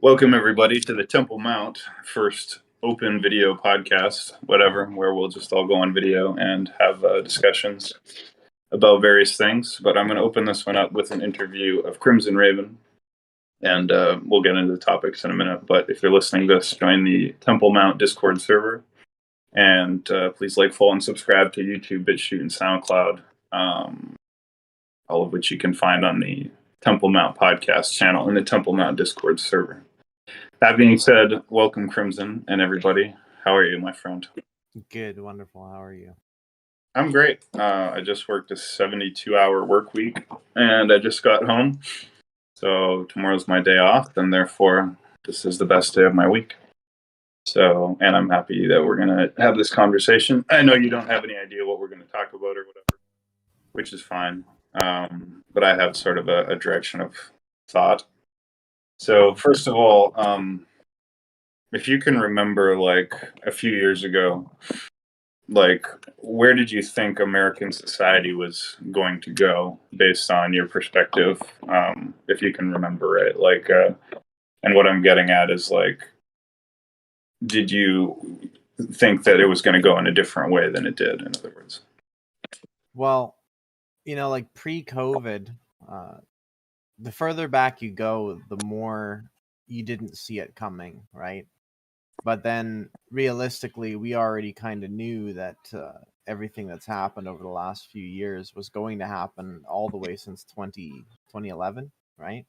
Welcome, everybody, to the Temple Mount first open video podcast, whatever, where we'll just all go on video and have discussions about various things. But I'm going to open this one up with an interview of Crimson Raven, and we'll get into the topics in a minute. But if you're listening to this, join the Temple Mount Discord server, and please like, follow, and subscribe to YouTube, BitChute, and SoundCloud, all of which you can find on the Temple Mount podcast channel and the Temple Mount Discord server. That being said, welcome, Krimson, and everybody. How are you, my friend? Good, wonderful. How are you? I'm great. I just worked a 72-hour work week, and I just got home. So tomorrow's my day off, and therefore this is the best day of my week. So, and I'm happy that we're going to have this conversation. I know you don't have any idea what we're going to talk about or whatever, which is fine. But I have sort of a direction of thought. So first of all, if you can remember, like a few years ago, like where did you think American society was going to go based on your perspective? If you can remember it, like, and what I'm getting at is like, did you think that it was going to go in a different way than it did? In other words, well, like pre-COVID, the further back you go, the more you didn't see it coming, right? But then realistically, we already kind of knew that everything that's happened over the last few years was going to happen all the way since 2011, right?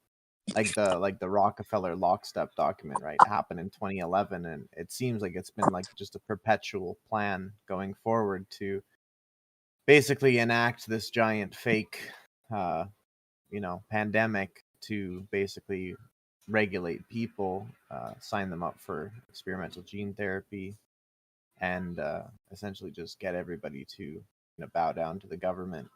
Like the Rockefeller lockstep document, right? Happened in 2011, and it seems like it's been like just a perpetual plan going forward to basically enact this giant fake pandemic to basically regulate people, sign them up for experimental gene therapy, and essentially just get everybody to bow down to the government.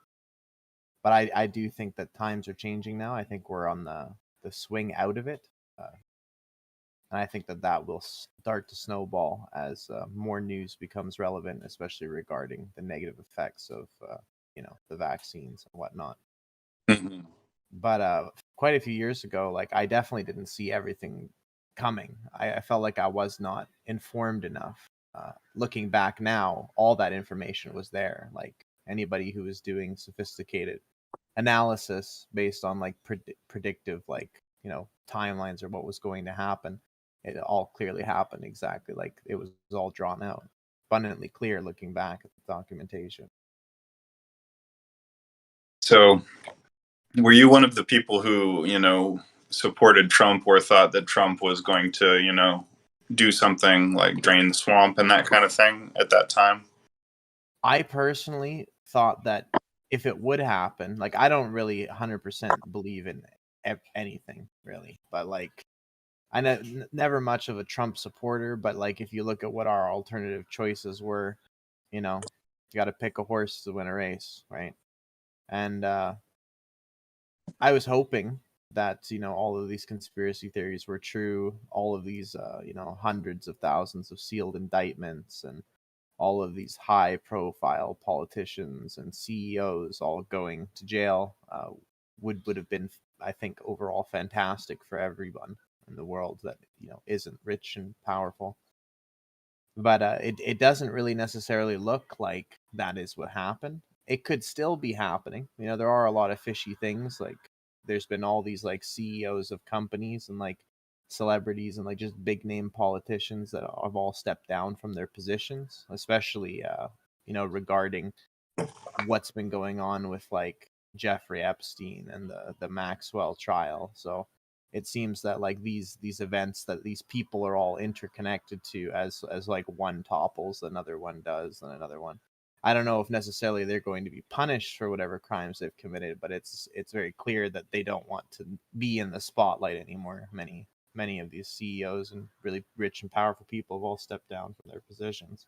But I do think that times are changing now. I think we're on the swing out of it, and I think that will start to snowball as more news becomes relevant, especially regarding the negative effects of the vaccines and whatnot. mm-hmm. But quite a few years ago, like I definitely didn't see everything coming. I felt like I was not informed enough. Looking back now, all that information was there. Like anybody who was doing sophisticated analysis based on like predictive, like timelines or what was going to happen, it all clearly happened exactly like it was all drawn out, abundantly clear looking back at the documentation. So, were you one of the people who, supported Trump or thought that Trump was going to, do something like drain the swamp and that kind of thing at that time? I personally thought that if it would happen, like I don't really 100% believe in anything really, but like I never much of a Trump supporter, but like if you look at what our alternative choices were, you got to pick a horse to win a race, right? And I was hoping that all of these conspiracy theories were true, all of these hundreds of thousands of sealed indictments and all of these high profile politicians and CEOs all going to jail would have been, I think, overall fantastic for everyone in the world that isn't rich and powerful. But it doesn't really necessarily look like that is what happened. It could still be happening. There are a lot of fishy things. Like there's been all these like CEOs of companies and like celebrities and like just big name politicians that have all stepped down from their positions, especially regarding what's been going on with like Jeffrey Epstein and the Maxwell trial. So it seems that like these events that these people are all interconnected to, as like one topples, another one does, and another one. I don't know if necessarily they're going to be punished for whatever crimes they've committed, but it's very clear that they don't want to be in the spotlight anymore. Many of these CEOs and really rich and powerful people have all stepped down from their positions.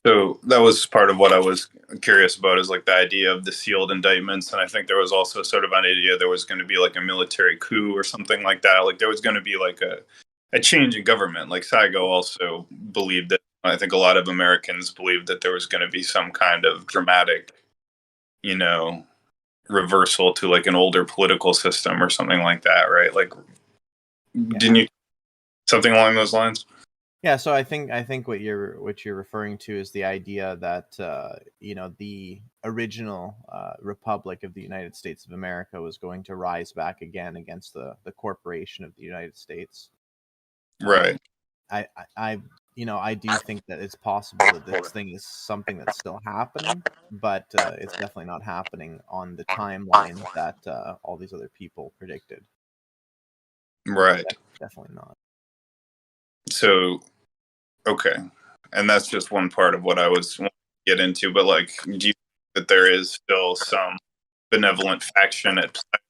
So that was part of what I was curious about, is like the idea of the sealed indictments. And I think there was also sort of an idea there was going to be like a military coup or something like that. Like there was going to be like a change in government. Like Saigo also believed that, I think a lot of Americans believed that there was going to be some kind of dramatic, reversal to like an older political system or something like that, right? Like Didn't you something along those lines? Yeah, so I think what you're referring to is the idea that the original Republic of the United States of America was going to rise back again against the corporation of the United States. Right. I do think that it's possible that this thing is something that's still happening, but it's definitely not happening on the timeline that all these other people predicted. Right. Definitely not. So, okay. And that's just one part of what I was wanting to get into. But like, do you think that there is still some benevolent faction at play,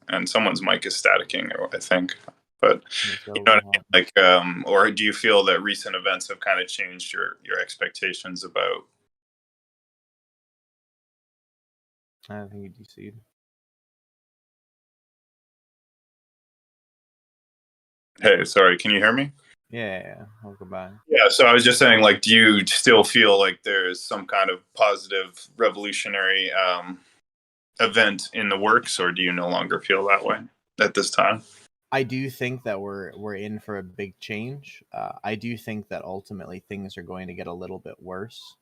and someone's mic is staticking, I think. But you know what I mean? Like, or do you feel that recent events have kind of changed your expectations about? I think you DC'd. Hey, sorry, can you hear me? Yeah, I'll go back. Yeah, so I was just saying, like, do you still feel like there's some kind of positive revolutionary event in the works, or do you no longer feel that way at this time? I do think that we're in for a big change. I do think that ultimately things are going to get a little bit worse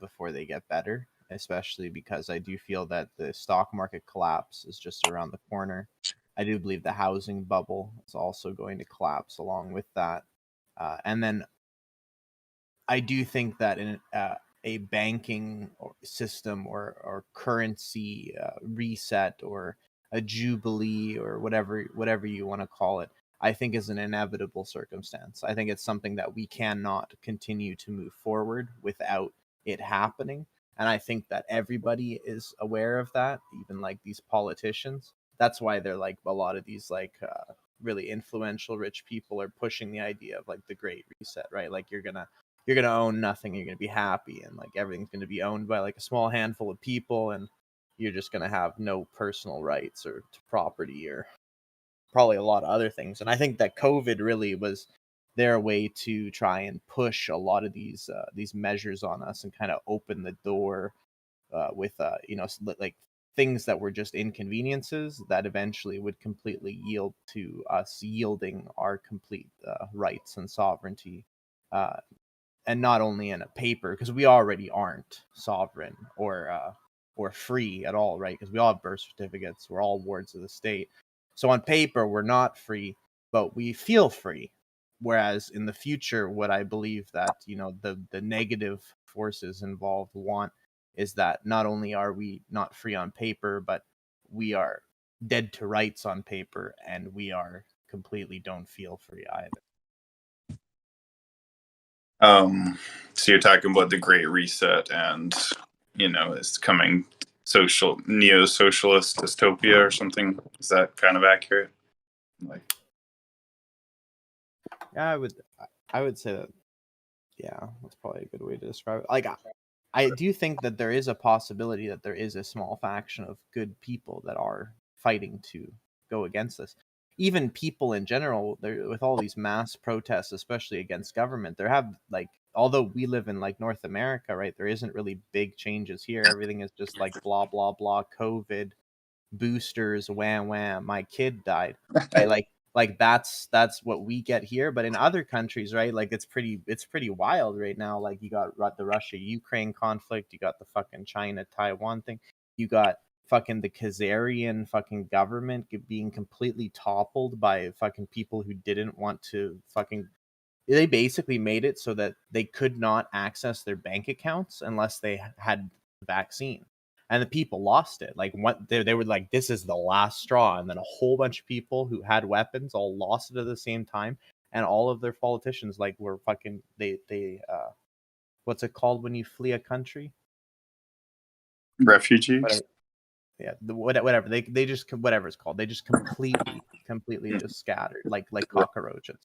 before they get better, especially because I do feel that the stock market collapse is just around the corner. I do believe the housing bubble is also going to collapse along with that. And then I do think that in a banking system or currency reset or a jubilee or whatever you want to call it, I think is an inevitable circumstance. I think it's something that we cannot continue to move forward without it happening. And I think that everybody is aware of that, even like these politicians. That's why they're like a lot of these like really influential rich people are pushing the idea of like the great reset, right? Like you're gonna own nothing, you're gonna be happy, and like everything's gonna be owned by like a small handful of people, and you're just gonna have no personal rights or to property or probably a lot of other things. And I think that COVID really was their way to try and push a lot of these measures on us and kind of open the door with like things that were just inconveniences that eventually would completely yield to us yielding our complete rights and sovereignty, uh, and not only in a paper, because we already aren't sovereign or free at all, right? Because we all have birth certificates, we're all wards of the state. So on paper we're not free, but we feel free. Whereas in the future, what I believe that the negative forces involved want is that not only are we not free on paper, but we are dead to rights on paper, and we are completely don't feel free either. So you're talking about the Great Reset, and it's coming social neo-socialist dystopia or something. Is that kind of accurate? Like, Yeah, I would say that. Yeah, that's probably a good way to describe it. Like, I do think that there is a possibility that there is a small faction of good people that are fighting to go against this. Even people in general, with all these mass protests, especially against government, there have like, although we live in like North America, right? There isn't really big changes here. Everything is just like blah blah blah, COVID, boosters, wham wham, my kid died, right? Like that's what we get here. But in other countries, right, like it's pretty wild right now. Like you got the Russia Ukraine conflict, you got the fucking China Taiwan thing, you got fucking the Khazarian fucking government being completely toppled by fucking people who didn't want to fucking, they basically made it so that they could not access their bank accounts unless they had the vaccine. And the people lost it. Like what they were like, this is the last straw. And then a whole bunch of people who had weapons all lost it at the same time. And all of their politicians like were fucking they what's it called when you flee a country? refugees. Whatever. Yeah, whatever. They just whatever it's called. They just completely just scattered like cockroaches.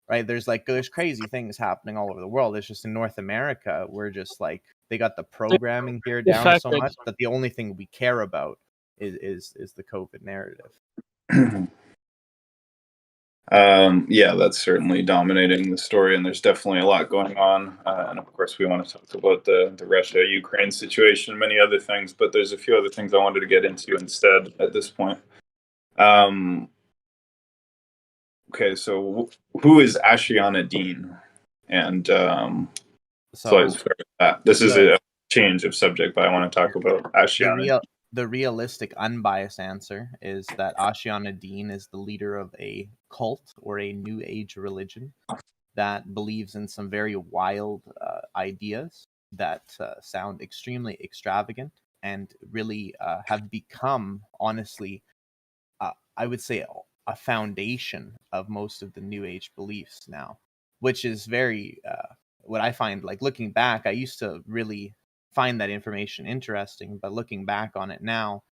Right, there's crazy things happening all over the world. It's just in North America we're just like, they got the programming here down so much that the only thing we care about is the COVID narrative. Yeah, that's certainly dominating the story, and there's definitely a lot going on. And of course, we want to talk about the Russia-Ukraine situation, many other things, but there's a few other things I wanted to get into instead at this point. Um, Okay, so who is Ashiana Dean? And so let's So start with that. This is the a change of subject, but I want to talk about the Ashiana. real the realistic unbiased answer is that Ashiana Dean is the leader of a cult or a new age religion that believes in some very wild ideas that sound extremely extravagant and really have become, honestly, I would say, a foundation of most of the new age beliefs now, which is very what I find, like, looking back, I used to really find that information interesting, but looking back on it now,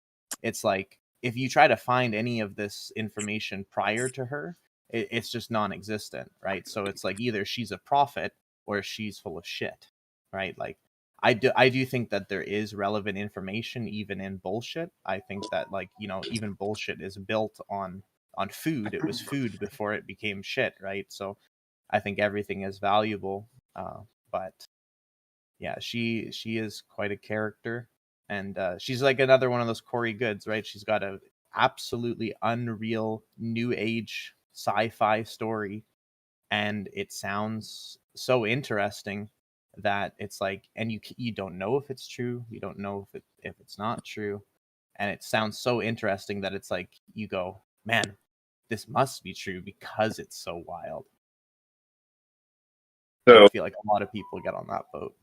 it's like if you try to find any of this information prior to her, it's just non-existent, right? So it's like either she's a prophet or she's full of shit, right? Like, I do think that there is relevant information even in bullshit. I think that, like, even bullshit is built on food. It was food before it became shit, right? So I think everything is valuable. But yeah, she is quite a character, and she's like another one of those Corey Goods, right? She's got a absolutely unreal new age sci-fi story, and it sounds so interesting that it's like, and you don't know if it's true, you don't know if it's not true, and it sounds so interesting that it's like you go, man, this must be true because it's so wild. And I So feel like a lot of people get on that boat.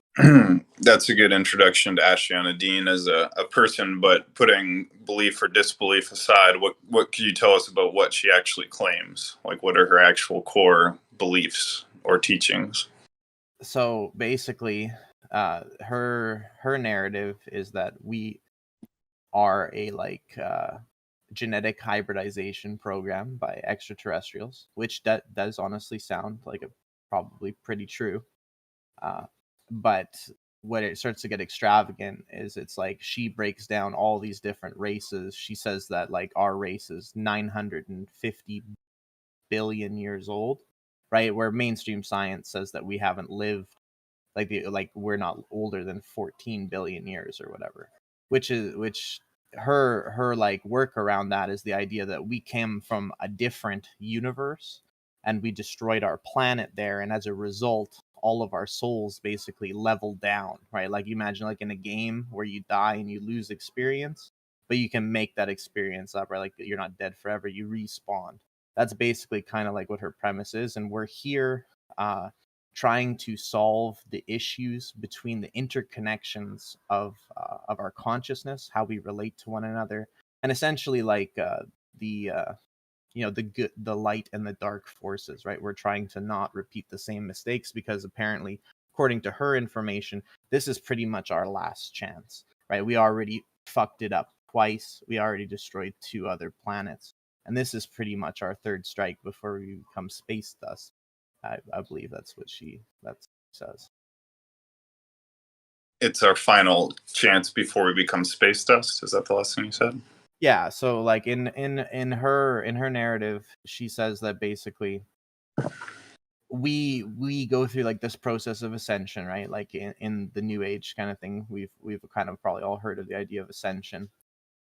that's a good introduction to Ashiana Dean as a person, but putting belief or disbelief aside, what can you tell us about what she actually claims? Like, what are her actual core beliefs or teachings? So basically, her narrative is that we are a, like, genetic hybridization program by extraterrestrials, which does honestly sound like a probably pretty true. Uh, but when it starts to get extravagant is it's like she breaks down all these different races. She says that, like, our race is 950 billion years old, right? Where mainstream science says that we haven't lived, like we're not older than 14 billion years or whatever, which her like work around that is the idea that we came from a different universe and we destroyed our planet there, and as a result all of our souls basically level down, right? Like, you imagine, like, in a game where you die and you lose experience, but you can make that experience up, right? Like, you're not dead forever, you respawn. That's basically kind of like what her premise is, and we're here trying to solve the issues between the interconnections of our consciousness, how we relate to one another, and essentially, like, the the good, the light, and the dark forces. Right? We're trying to not repeat the same mistakes because apparently, according to her information, this is pretty much our last chance. Right? We already fucked it up twice. We already destroyed 2 other planets, and this is pretty much our third strike before we become space dust. I believe that's what she says. It's our final chance before we become space dust. Is that the last thing you said? Yeah, so, like, in her narrative, she says that basically we go through, like, this process of ascension, right? Like, in the new age kind of thing, we've kind of probably all heard of the idea of ascension.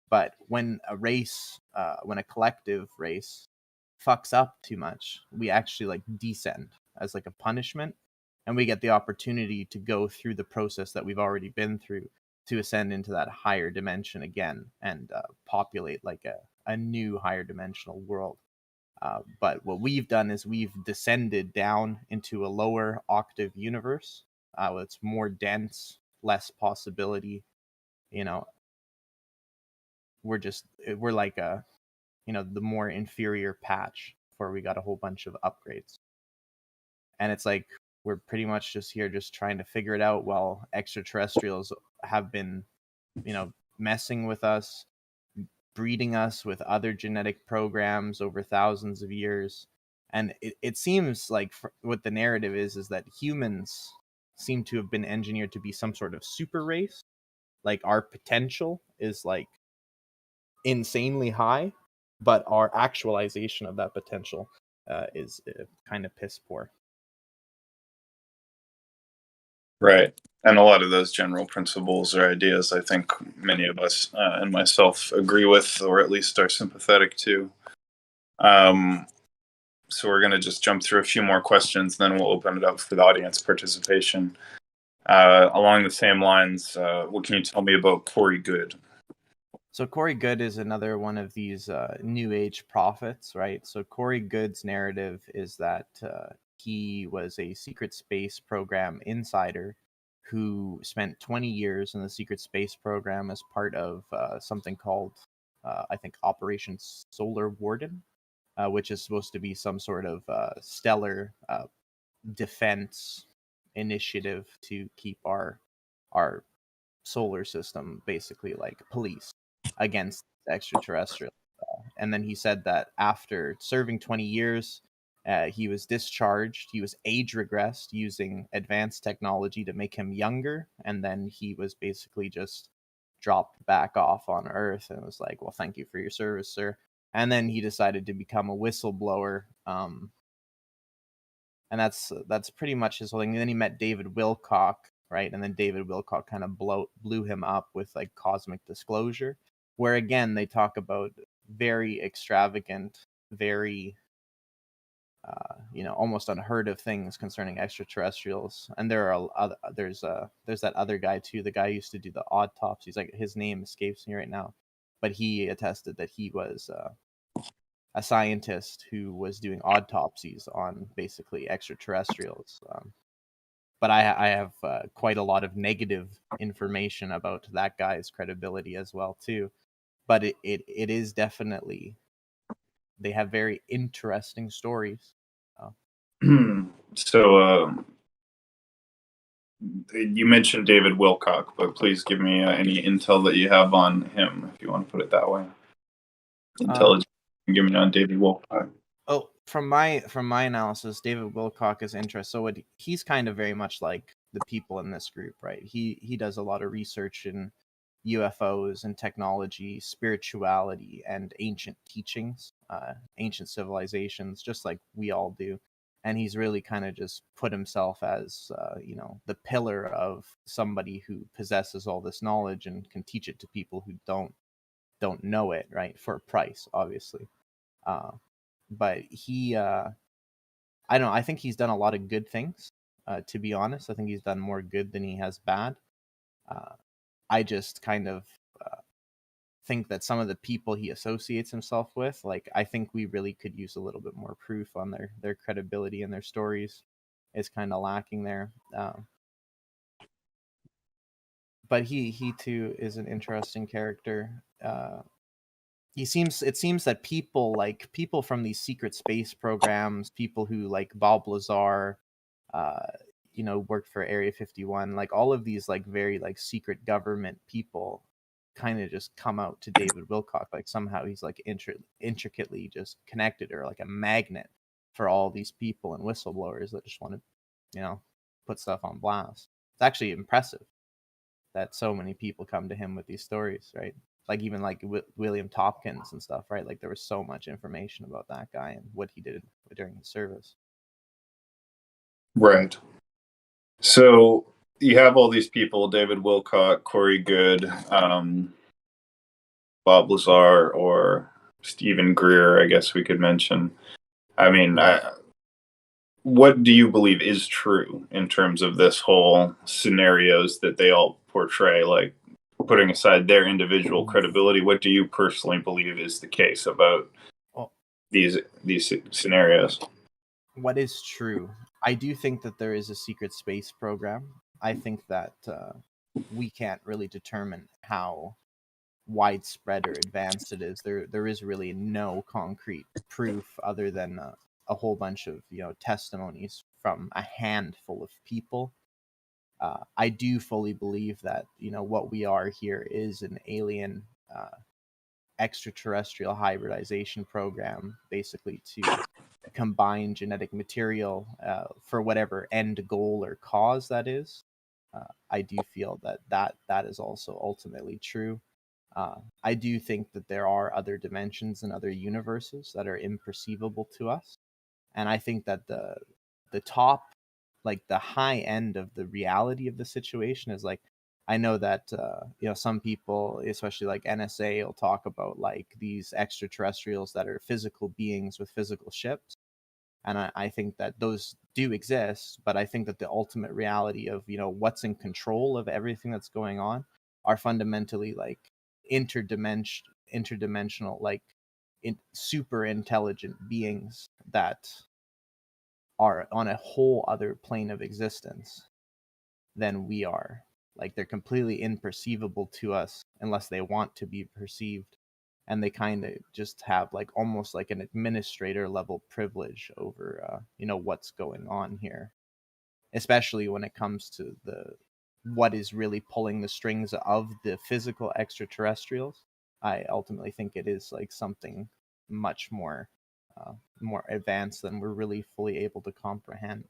But when a collective race fucks up too much, we actually, like, descend as, like, a punishment, and we get the opportunity to go through the process that we've already been through to ascend into that higher dimension again and populate, like, a new higher dimensional world. But what we've done is we've descended down into a lower octave universe. It's more dense, less possibility. You know, we're like the more inferior patch where we got a whole bunch of upgrades, and it's like we're pretty much just here just trying to figure it out while extraterrestrials have been messing with us, breeding us with other genetic programs over thousands of years. And it seems like what the narrative is that humans seem to have been engineered to be some sort of super race. Like, our potential is, like, insanely high, but our actualization of that potential is kind of piss poor. Right. And a lot of those general principles or ideas, I think many of us and myself agree with, or at least are sympathetic to. Um, So we're going to just jump through a few more questions, then we'll open it up for the audience participation. Along the same lines, what can you tell me about Corey Goode? So Corey Goode is another one of these New Age prophets, right? So Corey Goode's narrative is that he was a secret space program insider who spent 20 years in the secret space program as part of something called, I think, Operation Solar Warden, which is supposed to be some sort of stellar defense initiative to keep our solar system basically like police against extraterrestrial. And then he said that after serving 20 years, he was discharged. He was age regressed using advanced technology to make him younger. And then he was basically just dropped back off on Earth and was like, well, thank you for your service, sir. And then he decided to become a whistleblower. And that's pretty much his whole thing. And then he met David Wilcock, right? And then David Wilcock kind of blew him up with like cosmic disclosure, where again they talk about very extravagant, very almost unheard of things concerning extraterrestrials. And there are there's that other guy too, the guy who used to do the autopsies. Like his name escapes me right now, but he attested that he was a scientist who was doing autopsies on basically extraterrestrials. But I have quite a lot of negative information about that guy's credibility as well too. But it is definitely, they have very interesting stories. So you mentioned David Wilcock, but please give me any intel that you have on him, if you want to put it that way. Intelligence you can give me on David Wilcock. Oh, from my analysis, David Wilcock is interesting. So he's kind of very much like the people in this group, right? He does a lot of research in UFOs and technology, spirituality, and ancient teachings, ancient civilizations, just like we all do. And he's really kind of just put himself as, the pillar of somebody who possesses all this knowledge and can teach it to people who don't know it, right? For a price, obviously. But he, I don't know, I think he's done a lot of good things. To be honest, I think he's done more good than he has bad. I just kind of think that some of the people he associates himself with, like, I think we really could use a little bit more proof on their credibility and their stories is kind of lacking there. But he too is an interesting character. It seems that people from these secret space programs, people who like Bob Lazar, worked for Area 51, like all of these like very like secret government people kind of just come out to David Wilcock, like somehow he's like intricately just connected, or like a magnet for all these people and whistleblowers that just want to, put stuff on blast. It's actually impressive that so many people come to him with these stories, right? Like even like William Tompkins and stuff, right? Like there was so much information about that guy and what he did during his service. Right. So you have all these people: David Wilcock, Corey Goode, Bob Lazar, or Stephen Greer, I guess we could mention. I mean, what do you believe is true in terms of this whole scenarios that they all portray? Like, putting aside their individual credibility, what do you personally believe is the case about these scenarios? What is true? I do think that there is a secret space program. I think that we can't really determine how widespread or advanced it is. There is really no concrete proof other than a whole bunch of testimonies from a handful of people. I do fully believe that what we are here is an alien extraterrestrial hybridization program, basically to combine genetic material for whatever end goal or cause that is. I do feel that is also ultimately true. I do think that there are other dimensions and other universes that are imperceivable to us, and I think that the top, like the high end of the reality of the situation is like, I know that some people, especially like NSA, will talk about like these extraterrestrials that are physical beings with physical ships, And I think that those do exist, but I think that the ultimate reality of, what's in control of everything that's going on are fundamentally like interdimensional, like super intelligent beings that are on a whole other plane of existence than we are. Like they're completely imperceivable to us unless they want to be perceived. And they kind of just have like almost like an administrator level privilege over, what's going on here, especially when it comes to what is really pulling the strings of the physical extraterrestrials. I ultimately think it is like something much more advanced than we're really fully able to comprehend.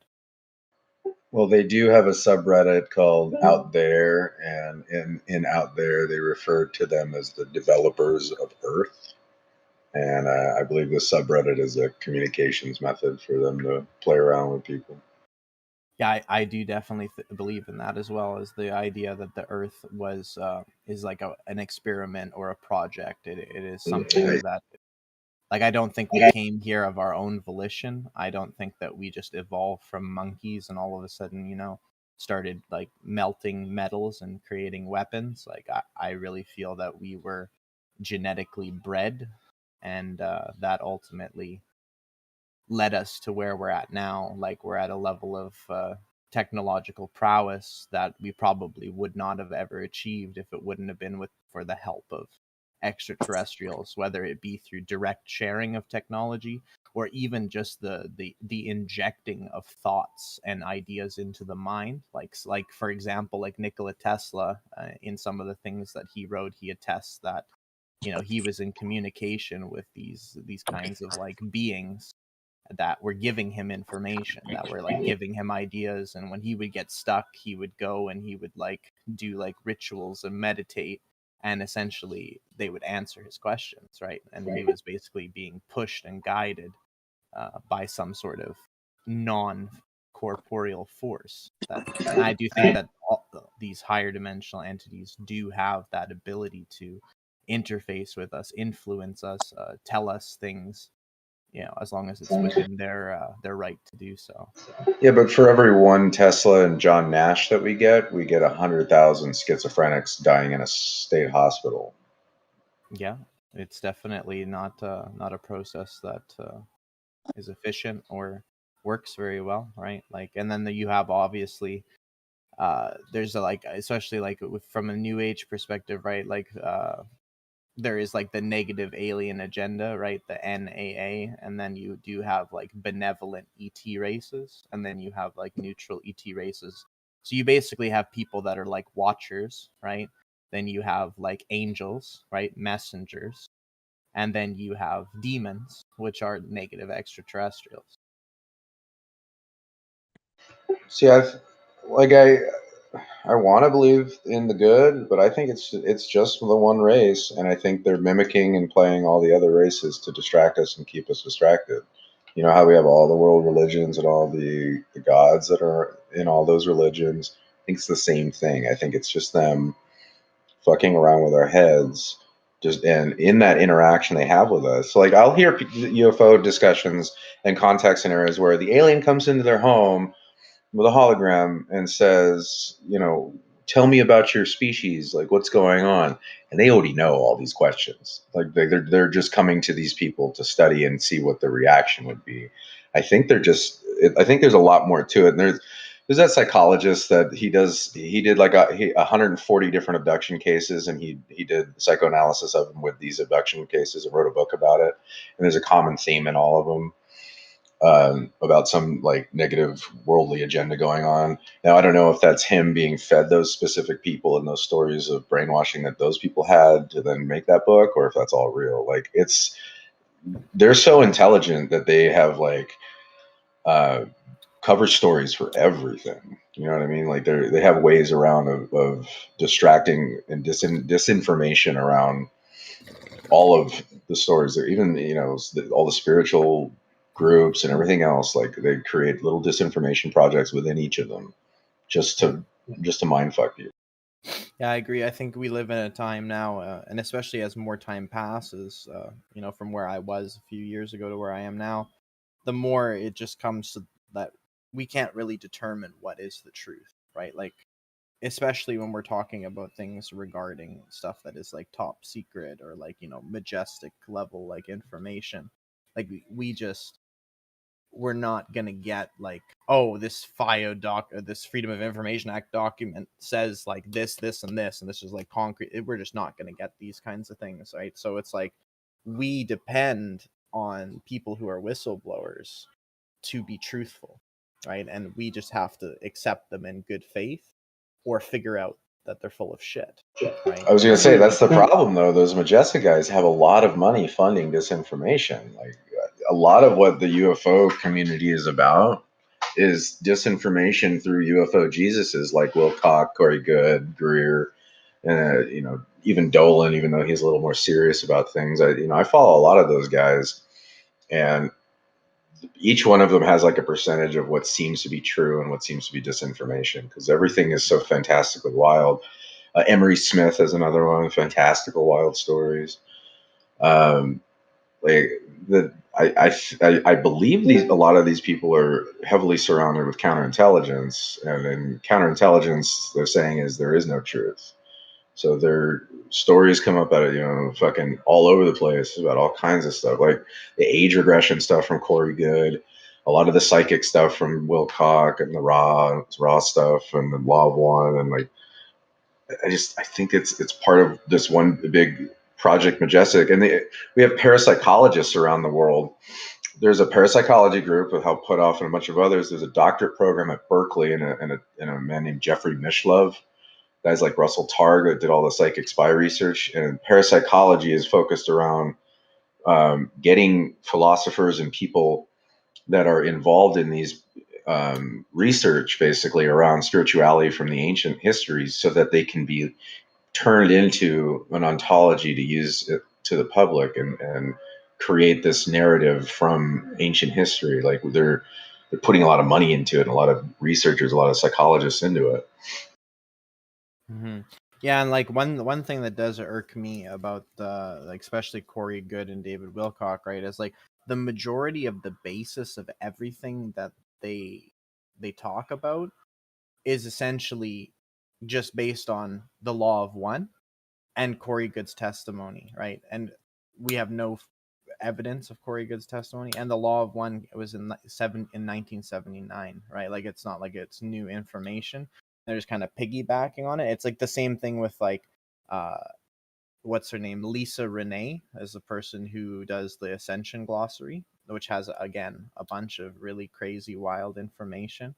Well, they do have a subreddit called Out There, and in Out There, they refer to them as the developers of Earth. And I believe the subreddit is a communications method for them to play around with people. Yeah, I do definitely believe in that, as well as the idea that the Earth is like an experiment or a project. It is something that, like, I don't think we came here of our own volition. I don't think that we just evolved from monkeys and all of a sudden, started like melting metals and creating weapons. Like, I really feel that we were genetically bred, and that ultimately led us to where we're at now. Like, we're at a level of technological prowess that we probably would not have ever achieved if it wouldn't have been for the help of extraterrestrials, whether it be through direct sharing of technology or even just the injecting of thoughts and ideas into the mind. Like for example, like Nikola Tesla, in some of the things that he wrote, he attests that he was in communication with these kinds of like beings that were giving him information, that were like giving him ideas. And when he would get stuck, he would go and he would like do like rituals and meditate, and essentially they would answer his questions, right? And he was basically being pushed and guided by some sort of non-corporeal force. And I do think that these higher dimensional entities do have that ability to interface with us, influence us, tell us things, as long as it's within their right to do so. Yeah, but for every one Tesla and John Nash that we get 100,000 schizophrenics dying in a state hospital. Yeah, it's definitely not a process that is efficient or works very well, right? Like, and then you have obviously there's like, especially like from a new age perspective, right? Like there is like the negative alien agenda, right? The NAA, and then you do have like benevolent ET races, and then you have like neutral ET races. So you basically have people that are like watchers, right? Then you have like angels, right? Messengers. And then you have demons, which are negative extraterrestrials. See, I want to believe in the good, but I think it's just the one race, and I think they're mimicking and playing all the other races to distract us and keep us distracted. You know how we have all the world religions and all the gods that are in all those religions? I think it's the same thing. I think it's just them fucking around with our heads, just and in that interaction they have with us. So, like, I'll hear UFO discussions and contact scenarios where the alien comes into their home with a hologram and says, tell me about your species, like what's going on, and they already know all these questions. Like they're just coming to these people to study and see what the reaction would be. I think I think there's a lot more to it. And there's that psychologist that he did like 140 different abduction cases, and he did psychoanalysis of them with these abduction cases and wrote a book about it. And there's a common theme in all of them, about some like negative worldly agenda going on. Now, I don't know if that's him being fed those specific people and those stories of brainwashing that those people had to then make that book, or if that's all real. Like, they're so intelligent that they have like uh, cover stories for everything. You know what I mean? Like they have ways around of distracting and disinformation around all of the stories. There, even all the spiritual groups and everything else. Like they create little disinformation projects within each of them, just to mind fuck you. Yeah, I agree. I think we live in a time now, and especially as more time passes, from where I was a few years ago to where I am now, the more it just comes to that we can't really determine what is the truth, right? Like, especially when we're talking about things regarding stuff that is like top secret or like, you know, majestic level like information. Like we're not gonna get like, oh, this FIO doc or this Freedom of Information Act document says like this, and this is like concrete. We're just not gonna get these kinds of things, right? So it's like we depend on people who are whistleblowers to be truthful, right? And we just have to accept them in good faith or figure out that they're full of shit, right? I was going to say that's the problem, though. Those Majestic guys have a lot of money funding disinformation. Like a lot of what the UFO community is about is disinformation through UFO Jesuses like Wilcock, Corey Goode, Greer, you know, even Dolan. Even though he's a little more serious about things, I follow a lot of those guys, and each one of them has like a percentage of what seems to be true and what seems to be disinformation, because everything is so fantastically wild. Emery Smith is another one, fantastical wild stories. Like I believe a lot of these people are heavily surrounded with counterintelligence, and in counterintelligence, they're saying is there is no truth. So their stories come up at fucking all over the place about all kinds of stuff, like the age regression stuff from Corey Goode, a lot of the psychic stuff from Wilcock, and the raw stuff, and the Law of One, and like I think it's part of this one big Project Majestic, and we have parapsychologists around the world. There's a parapsychology group with Help Puthoff and a bunch of others. There's a doctorate program at Berkeley, and a man named Jeffrey Mishlove. Guys like Russell Targ that did all the psychic spy research, and parapsychology is focused around getting philosophers and people that are involved in these research, basically around spirituality from the ancient histories, so that they can be turned into an ontology to use it to the public and create this narrative from ancient history. Like they're putting a lot of money into it, and a lot of researchers, a lot of psychologists into it. Mm-hmm. Yeah, and like one thing that does irk me about like especially Corey Goode and David Wilcock, right, is like the majority of the basis of everything that they talk about is essentially just based on the Law of One and Corey Goode's testimony, right? And we have no evidence of Corey Goode's testimony, and the Law of One was in 1979, right? Like it's not like it's new information. They're just kind of piggybacking on it. It's like the same thing with like what's her name, Lisa Renee, as the person who does the Ascension glossary, which has again a bunch of really crazy wild information.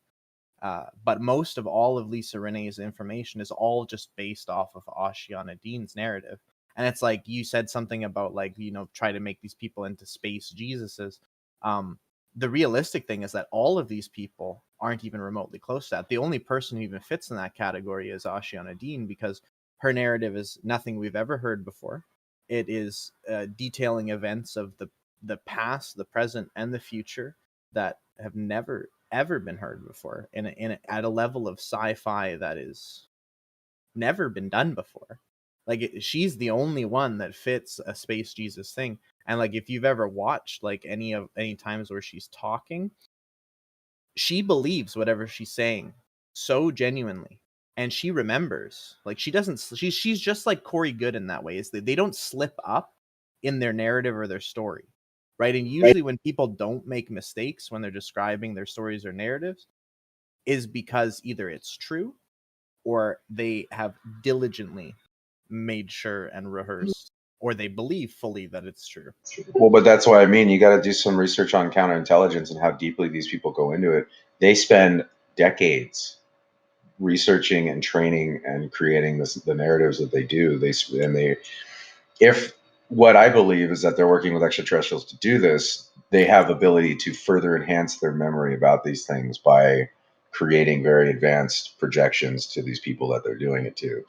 But most of all of Lisa Renee's information is all just based off of Ashiana Dean's narrative. And it's like you said something about like, you know, try to make these people into space Jesuses. The realistic thing is that all of these people aren't even remotely close to that. The only person who even fits in that category is Ashiana Dean, because her narrative is nothing we've ever heard before. It is detailing events of the past, the present, and the future that have never ever been heard before, at a level of sci-fi that is never been done before. Like she's the only one that fits a space Jesus thing. And like if you've ever watched like any times where she's talking, she believes whatever she's saying so genuinely, and she remembers. Like she's just like Corey Goode in that way, is they don't slip up in their narrative or their story, right? And usually when people don't make mistakes when they're describing their stories or narratives is because either it's true or they have diligently made sure and rehearsed, or they believe fully that it's true. Well, but that's what I mean. You got to do some research on counterintelligence and how deeply these people go into it. They spend decades researching and training and creating the narratives that they do. If what I believe is that they're working with extraterrestrials to do this, they have ability to further enhance their memory about these things by creating very advanced projections to these people that they're doing it to.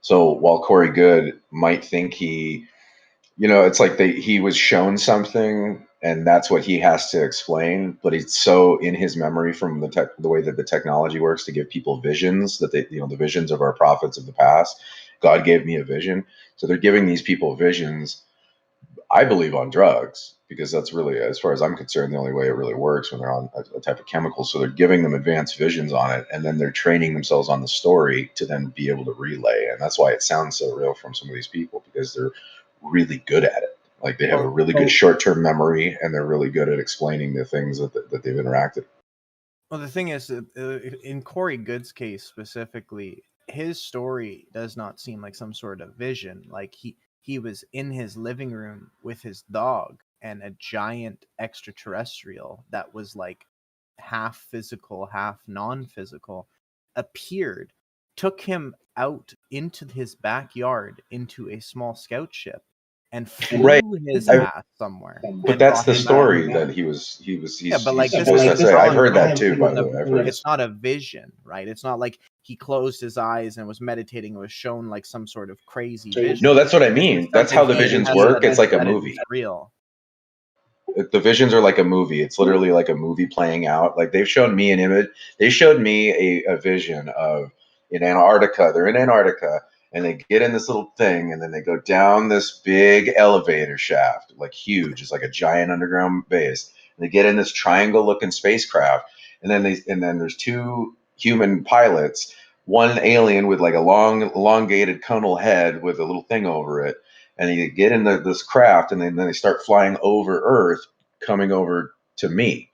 So while Corey Goode might think it's like he was shown something and that's what he has to explain, but it's so in his memory from the way that the technology works to give people visions that the visions of our prophets of the past. God gave me a vision. So they're giving these people visions I believe on drugs, because that's really, as far as I'm concerned, the only way it really works when they're on a type of chemical. So they're giving them advanced visions on it, and then they're training themselves on the story to then be able to relay. And that's why it sounds so real from some of these people, because they're really good at it. Like, they have a really good short-term memory, and they're really good at explaining the things that they've interacted. Well, the thing is, in Corey Goode's case specifically, his story does not seem like some sort of vision. Like, he was in his living room with his dog, and a giant extraterrestrial that was like half physical, half non-physical appeared, took him out into his backyard into a small scout ship, and flew his ass somewhere. But that's the story that he's But like, this supposed to is say. I've heard that not too, by the way. I've heard it's not a vision, right? It's not like he closed his eyes and was meditating and was shown like some sort of crazy vision. No, that's what I mean. That's how the visions work. It's like a movie. It's real. The visions are like a movie. It's literally like a movie playing out. Like, they've shown me an image. They showed me a vision of in Antarctica. They're in Antarctica, and they get in this little thing, and then they go down this big elevator shaft, like huge. It's like a giant underground base. And they get in this triangle-looking spacecraft, and then there's two human pilots, one alien with like a long, elongated conal head with a little thing over it. And they get in this craft, and then they start flying over Earth, coming over to me.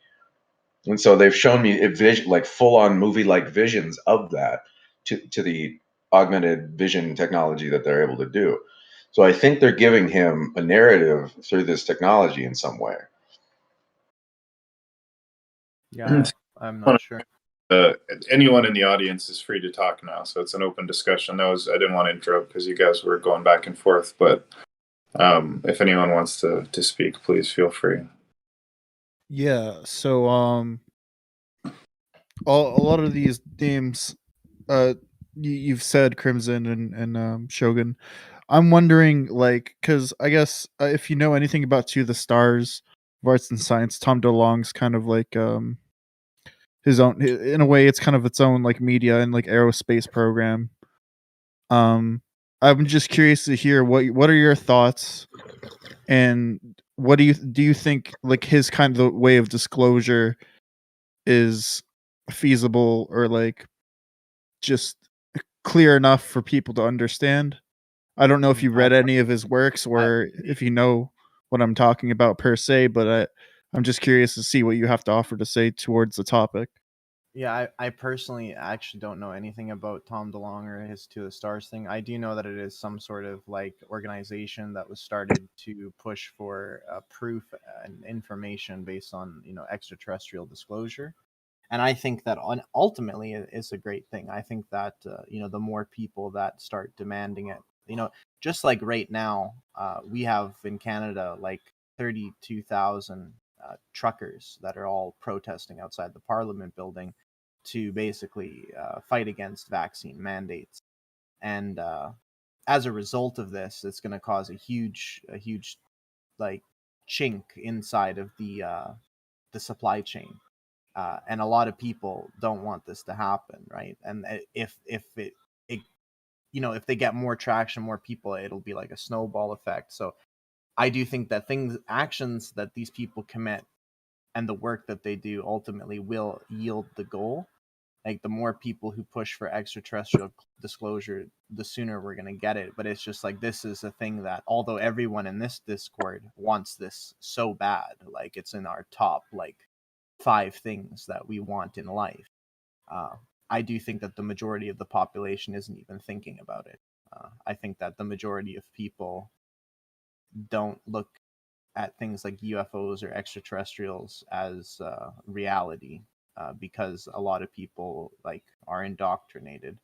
And so they've shown me a vision, like full-on movie-like visions of that, to the augmented vision technology that they're able to do. So I think they're giving him a narrative through this technology in some way. Yeah, I'm not sure. Anyone in the audience is free to talk now, so it's an open discussion. I didn't want to interrupt because you guys were going back and forth, but if anyone wants to speak, please feel free. Yeah, so a lot of these names you've said, Krimson and Shogun. I'm wondering, like, because I guess if you know anything about To the Stars of Arts and Science, Tom DeLonge's kind of like his own, in a way, it's kind of its own like media and like aerospace program. I'm just curious to hear what are your thoughts, and what do you think like his kind of way of disclosure is feasible, or like just clear enough for people to understand? I don't know if you read any of his works, or if you know what I'm talking about per se, but I'm just curious to see what you have to offer to say towards the topic. Yeah, I personally actually don't know anything about Tom DeLonge or his To the Stars thing. I do know that it is some sort of like organization that was started to push for proof and information based on, extraterrestrial disclosure. And I think that ultimately it's a great thing. I think that the more people that start demanding it, just like right now, we have in Canada like 32,000 truckers that are all protesting outside the Parliament building to basically fight against vaccine mandates. And as a result of this, it's going to cause a huge like chink inside of the supply chain. And a lot of people don't want this to happen, right? And if they get more traction, more people, it'll be like a snowball effect. So I do think that actions that these people commit and the work that they do ultimately will yield the goal. Like, the more people who push for extraterrestrial disclosure, the sooner we're going to get it. But it's just like, this is a thing that, although everyone in this Discord wants this so bad, like it's in our top like 5 things that we want in life, I do think that the majority of the population isn't even thinking about it. I think that the majority of people don't look at things like UFOs or extraterrestrials as reality, because a lot of people like are indoctrinated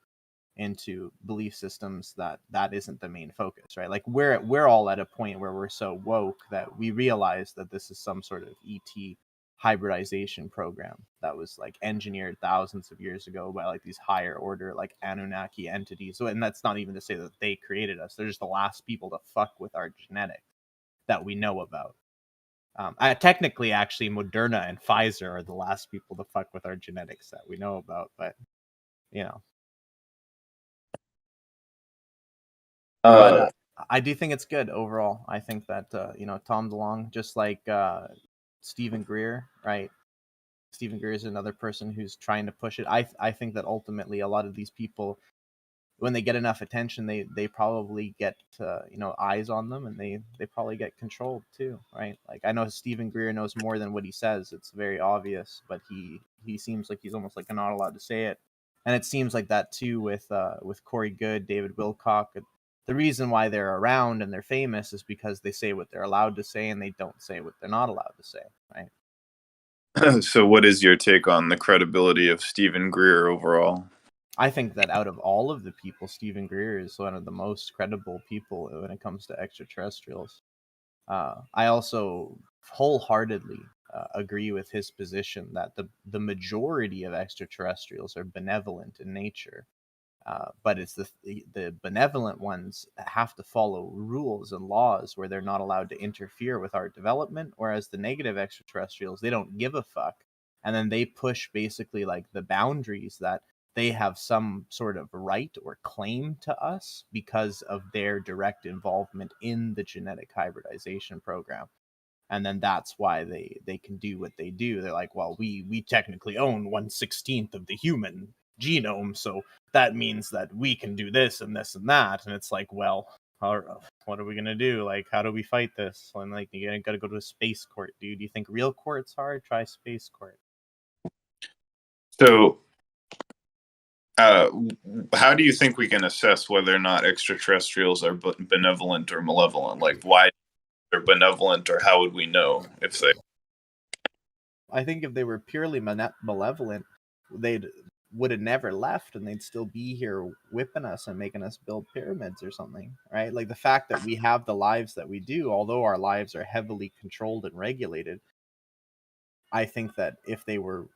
into belief systems that isn't the main focus, right? Like, we're all at a point where we're so woke that we realize that this is some sort of ET hybridization program that was like engineered thousands of years ago by like these higher order like Anunnaki entities. So, and that's not even to say that they created us. They're just the last people to fuck with our genetics that we know about. Technically, actually, Moderna and Pfizer are the last people to fuck with our genetics that we know about. But I do think it's good overall. I think that Tom DeLonge, just like Stephen Greer, right? Stephen Greer is another person who's trying to push it. I think that ultimately a lot of these people, when they get enough attention, they probably get eyes on them, and they probably get controlled too, right? Like, I know Stephen Greer knows more than what he says. It's very obvious, but he seems like he's almost like not allowed to say it, and it seems like that too with Corey Goode, David Wilcock. The reason why they're around and they're famous is because they say what they're allowed to say, and they don't say what they're not allowed to say, right? So what is your take on the credibility of Stephen Greer overall? I think that out of all of the people, Stephen Greer is one of the most credible people when it comes to extraterrestrials. I also wholeheartly agree with his position that the majority of extraterrestrials are benevolent in nature. But it's the benevolent ones have to follow rules and laws where they're not allowed to interfere with our development, whereas the negative extraterrestrials, they don't give a fuck. And then they push basically like the boundaries that they have some sort of right or claim to us because of their direct involvement in the genetic hybridization program. And then that's why they can do what they do. They're like, well, we technically own 1/16 of the human genome, so that means that we can do this and this and that. And it's like, well, what are we gonna do? Like, how do we fight this? And like, you gotta go to a space court, dude. Do you think real court's hard? Try space court. So how do you think we can assess whether or not extraterrestrials are benevolent or malevolent? Like, why they're benevolent, or how would we know if they? I think if they were purely malevolent, they would have never left, and they'd still be here whipping us and making us build pyramids or something, right? Like, the fact that we have the lives that we do, although our lives are heavily controlled and regulated, I think that if they were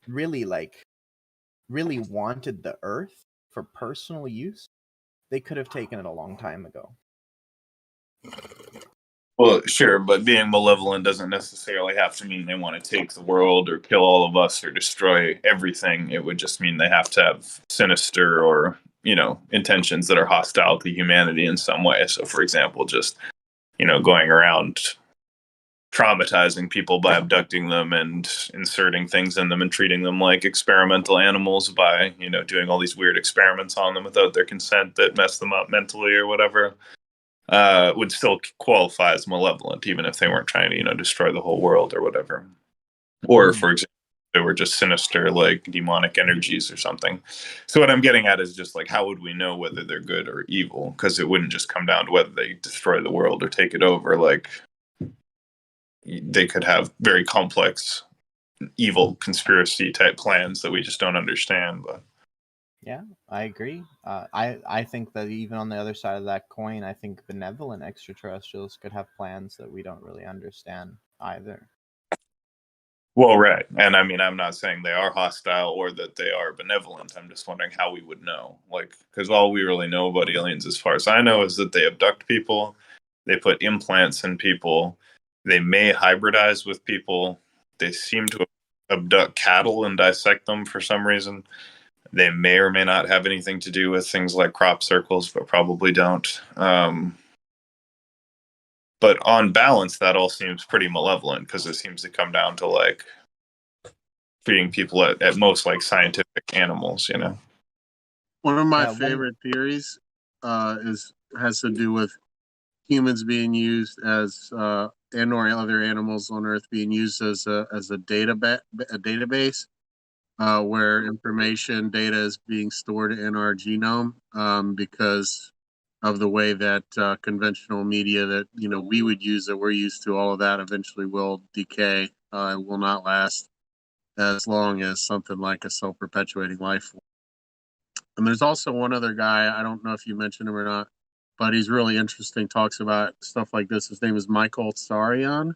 really wanted the earth for personal use, they could have taken it a long time ago. Well, sure, but being malevolent doesn't necessarily have to mean they want to take the world or kill all of us or destroy everything. It would just mean they have to have sinister or, intentions that are hostile to humanity in some way. So, for example, just, going around traumatizing people by abducting them and inserting things in them and treating them like experimental animals by, doing all these weird experiments on them without their consent that mess them up mentally or whatever. Would still qualify as malevolent, even if they weren't trying to, destroy the whole world or whatever. Or, for example, they were just sinister, like demonic energies or something. So what I'm getting at is just like, how would we know whether they're good or evil? Because it wouldn't just come down to whether they destroy the world or take it over. Like, they could have very complex, evil conspiracy type plans that we just don't understand. But yeah, I agree. I think that even on the other side of that coin, I think benevolent extraterrestrials could have plans that we don't really understand either. Well, right. And I mean, I'm not saying they are hostile or that they are benevolent. I'm just wondering how we would know. Like, because all we really know about aliens, as far as I know, is that they abduct people, they put implants in people, they may hybridize with people, they seem to abduct cattle and dissect them for some reason. They may or may not have anything to do with things like crop circles, but probably don't. But on balance, that all seems pretty malevolent because it seems to come down to like treating people at most like scientific animals, One of my favorite theories has to do with humans being used as and or other animals on Earth being used as a database where data is being stored in our genome because of the way that conventional media that we would use, that we're used to, all of that eventually will decay. It will not last as long as something like a self-perpetuating life form. And there's also one other guy, I don't know if you mentioned him or not, but he's really interesting, talks about stuff like this. His name is Michael Tsarion.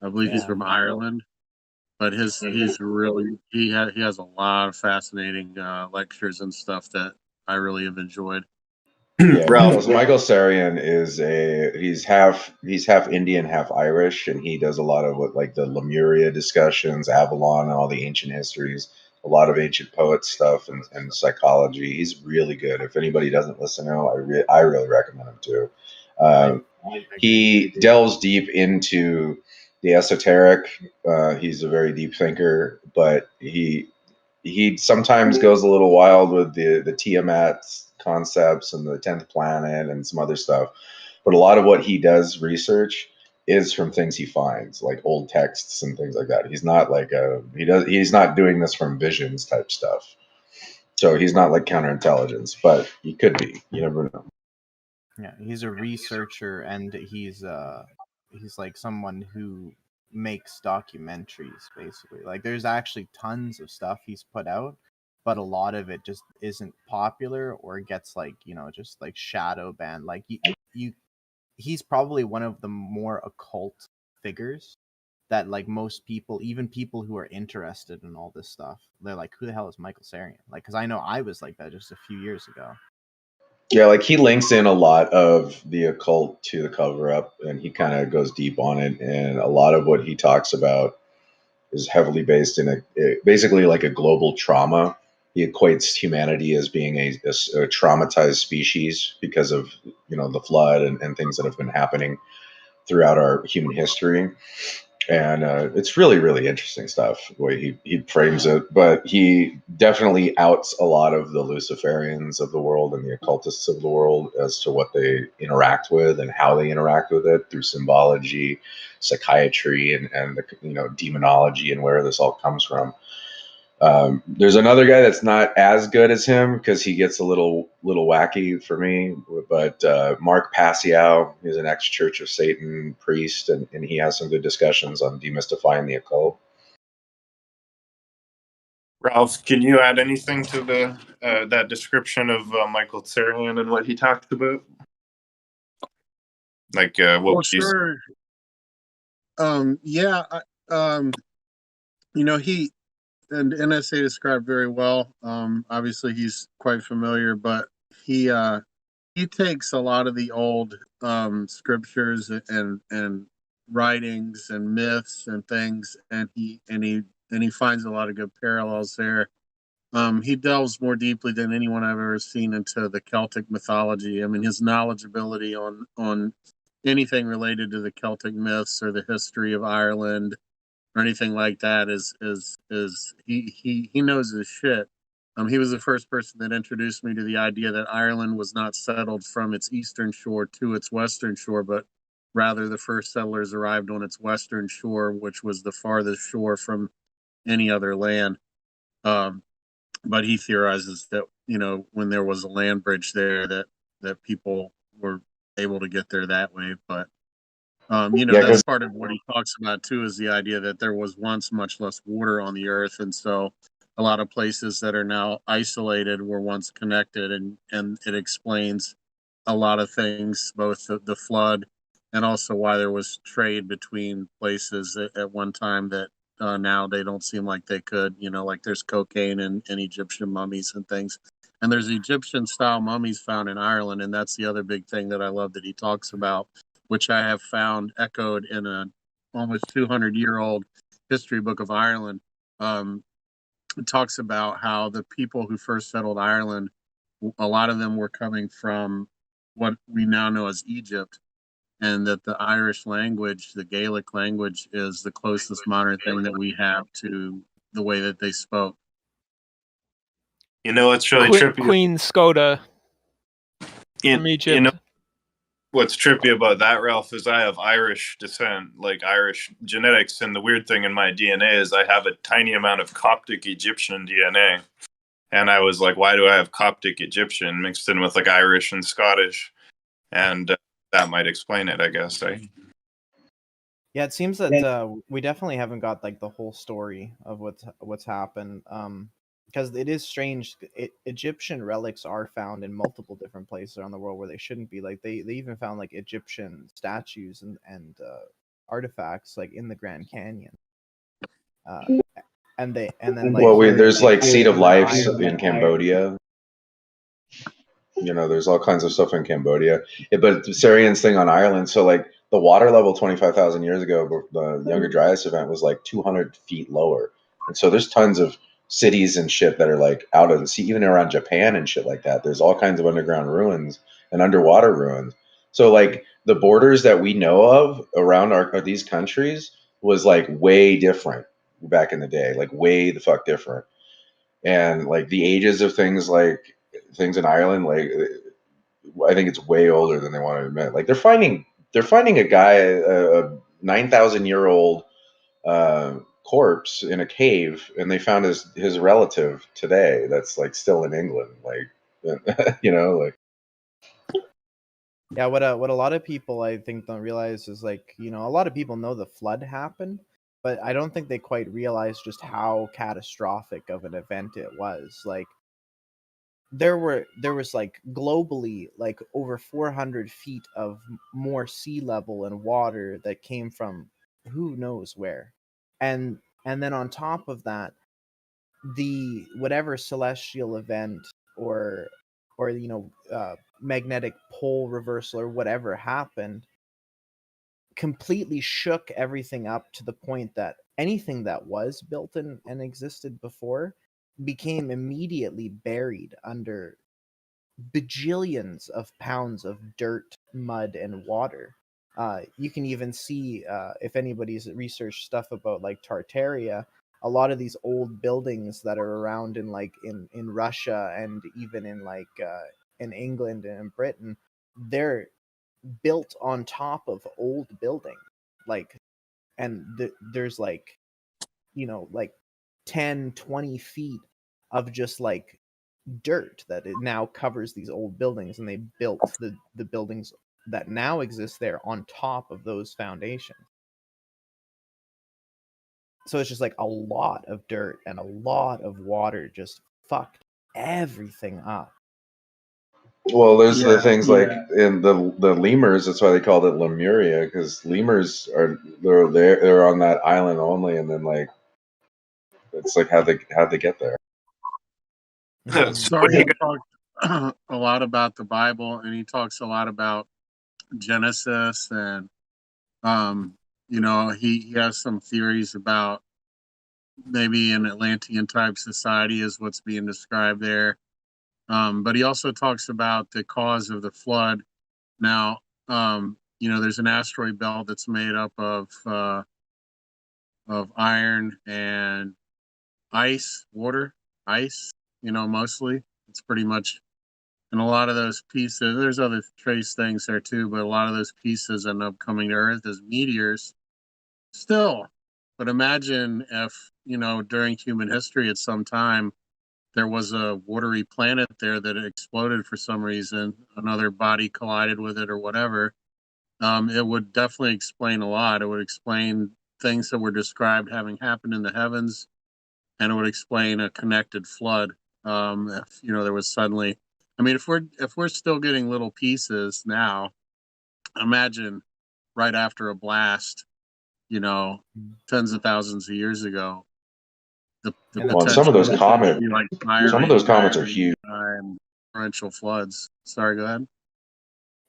I believe he's from Ireland. But he has a lot of fascinating lectures and stuff that I really have enjoyed. Yeah, Michael Tsarion is he's half Indian, half Irish, and he does a lot of what, like the Lemuria discussions, Avalon, and all the ancient histories. a lot of ancient poet stuff and psychology. He's really good. If anybody doesn't listen to him, I really recommend him too. He delves deep into the esoteric. He's a very deep thinker, but he sometimes goes a little wild with the Tiamat concepts and the 10th planet and some other stuff. But a lot of what he does research is from things he finds, like old texts and things like that. He's not like he's not doing this from visions type stuff. So he's not like counterintelligence, but he could be. You never know. Yeah, he's a researcher, and he's like someone who makes documentaries, basically. Like, there's actually tons of stuff he's put out, but a lot of it just isn't popular or gets like, just like shadow banned. Like he's probably one of the more occult figures that, like, most people, even people who are interested in all this stuff, they're like, who the hell is Michael Sarian? Like, because I know I was like that just a few years ago. Yeah, like he links in a lot of the occult to the cover up, and he kind of goes deep on it. And a lot of what he talks about is heavily based in basically like a global trauma. He equates humanity as being a traumatized species because of the flood and things that have been happening throughout our human history. And it's really, really interesting stuff, the way he frames it. But he definitely outs a lot of the Luciferians of the world and the occultists of the world as to what they interact with and how they interact with it through symbology, psychiatry, and the, demonology and where this all comes from. There's another guy that's not as good as him because he gets a little wacky for me, but Mark Passio is an ex-Church of Satan priest, and he has some good discussions on demystifying the occult. Ralph, can you add anything to the that description of Michael Sarian and what he talked about? Like what sure. He and NSA described very well. Obviously, he's quite familiar, but he takes a lot of the old scriptures and writings and myths and things, and he finds a lot of good parallels there. He delves more deeply than anyone I've ever seen into the Celtic mythology. I mean, his knowledgeability on anything related to the Celtic myths or the history of Ireland or anything like that is he knows his shit. He was the first person that introduced me to the idea that Ireland was not settled from its eastern shore to its western shore, but rather the first settlers arrived on its western shore, which was the farthest shore from any other land. But he theorizes that when there was a land bridge there, that people were able to get there that way. But that's part of what he talks about too, is the idea that there was once much less water on the earth, and so a lot of places that are now isolated were once connected, and it explains a lot of things, both the flood and also why there was trade between places at one time that now they don't seem like they could. Like there's cocaine and Egyptian mummies and things. And there's Egyptian style mummies found in Ireland, and that's the other big thing that I love that he talks about, which I have found echoed in a almost 200-year-old history book of Ireland. It talks about how the people who first settled Ireland, a lot of them were coming from what we now know as Egypt, and that the Irish language, the Gaelic language, is the closest modern thing that we have to the way that they spoke. It's really trippy. Queen Skoda from Egypt. What's trippy about that, Ralph, is I have Irish descent, like Irish genetics, and the weird thing in my DNA is I have a tiny amount of Coptic Egyptian DNA. And I was like, why do I have Coptic Egyptian mixed in with like Irish and Scottish? And that might explain it, I guess. Yeah, it seems that we definitely haven't got like the whole story of what's happened. Because it is strange. Egyptian relics are found in multiple different places around the world where they shouldn't be. Like they even found like Egyptian statues and artifacts like in the Grand Canyon. And then like there's like Seat of Life in Cambodia. There's all kinds of stuff in Cambodia. But Sarian's thing on Ireland, so like the water level 25,000 years ago, the Younger Dryas event was like 200 feet lower. And so there's tons of cities and shit that are like out of the sea, even around Japan and shit like that. There's all kinds of underground ruins and underwater ruins. So like the borders that we know of around these countries was like way different back in the day, like way the fuck different. And like the ages of things in Ireland, like I think it's way older than they want to admit. Like they're finding a guy, a 9,000-year-old corpse in a cave, and they found his relative today that's like still in England. Like, you know, like. Yeah, what a lot of people I think don't realize is like, you know, a lot of people know the flood happened, but I don't think they quite realize just how catastrophic of an event it was. Like there was like globally like over 400 feet of more sea level and water that came from who knows where. And then on top of that, the whatever celestial event or you know magnetic pole reversal or whatever happened completely shook everything up to the point that anything that was built and existed before became immediately buried under bajillions of pounds of dirt, mud, and water. You can even see if anybody's researched stuff about like Tartaria, a lot of these old buildings that are around in like in Russia and even in like in England and in Britain, they're built on top of old building, like, and there's like, you know, like 10-20 feet of just like dirt that it now covers these old buildings, and they built the buildings that now exist there on top of those foundations. So it's just like a lot of dirt and a lot of water just fucked everything up. Well, there's the things like in the lemurs. That's why they called it Lemuria, because lemurs they're on that island only, and then like it's like how'd they get there? Sorry, talked a lot about the Bible, and he talks a lot about Genesis, and you know, he has some theories about maybe an Atlantean type society is what's being described there. But he also talks about the cause of the flood. Now, you know, there's an asteroid belt that's made up of iron and ice, water, ice. You know, mostly it's pretty much, and a lot of those pieces. There's other trace things there too, but a lot of those pieces end up coming to Earth as meteors. Still, but imagine if, you know, during human history at some time there was a watery planet there that exploded for some reason, another body collided with it or whatever. It would definitely explain a lot. It would explain things that were described having happened in the heavens, and it would explain a connected flood. If, you know, there was suddenly, I mean, if we're still getting little pieces now, imagine right after a blast, you know, tens of thousands of years ago. Well, some of those comets, like some of those comets are huge. Torrential floods. Sorry, go ahead.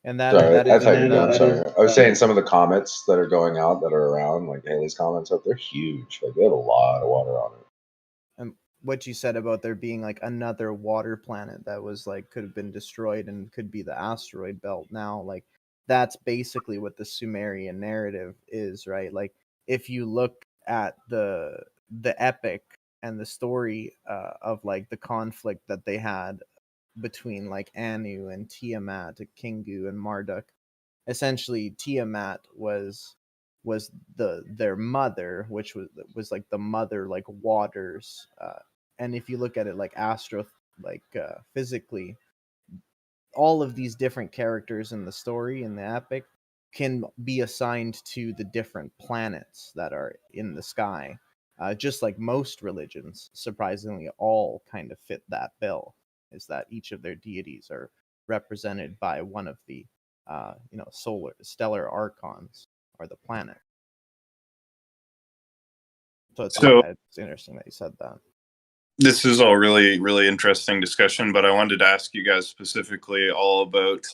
And that, sorry, that is I'm sorry. I was saying some of the comets that are going out that are around, like Halley's comets up, they're huge. Like they have a lot of water on it. And what you said about there being like another water planet that was like could have been destroyed and could be the asteroid belt now, like that's basically what the Sumerian narrative is, right? Like if you look at the epic and the story of like the conflict that they had between like Anu and Tiamat, Kingu and Marduk, essentially Tiamat was their mother, which was like the mother like waters, and if you look at it like physically, all of these different characters in the story in the epic can be assigned to the different planets that are in the sky, just like most religions surprisingly all kind of fit that bill, is that each of their deities are represented by one of the you know, stellar archons or the planet. So it's interesting that you said that. This is all really, really interesting discussion, but I wanted to ask you guys specifically all about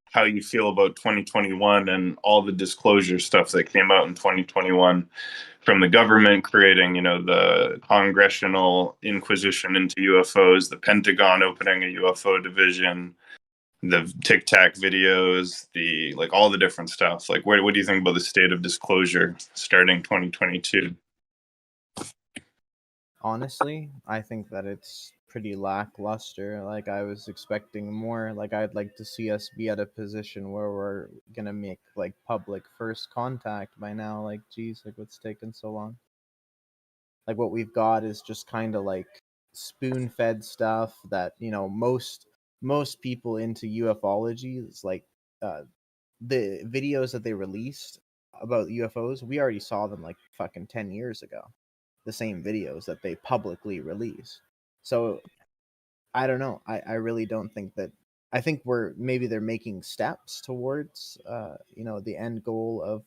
how you feel about 2021 and all the disclosure stuff that came out in 2021 from the government creating, the Congressional Inquisition into UFOs, the Pentagon opening a UFO division, the Tic Tac videos, all the different stuff. Like, what do you think about the state of disclosure starting 2022? Honestly, I think that it's pretty lackluster. Like, I was expecting more. Like, I'd like to see us be at a position where we're gonna make like public first contact by now. Like, geez, like what's taking so long? Like, what we've got is just kind of like spoon-fed stuff that most people into ufology is like the videos that they released about UFOs. We already saw them like fucking 10 years ago. The same videos that they publicly release. So I don't know. I really don't think that. I think they're making steps towards the end goal of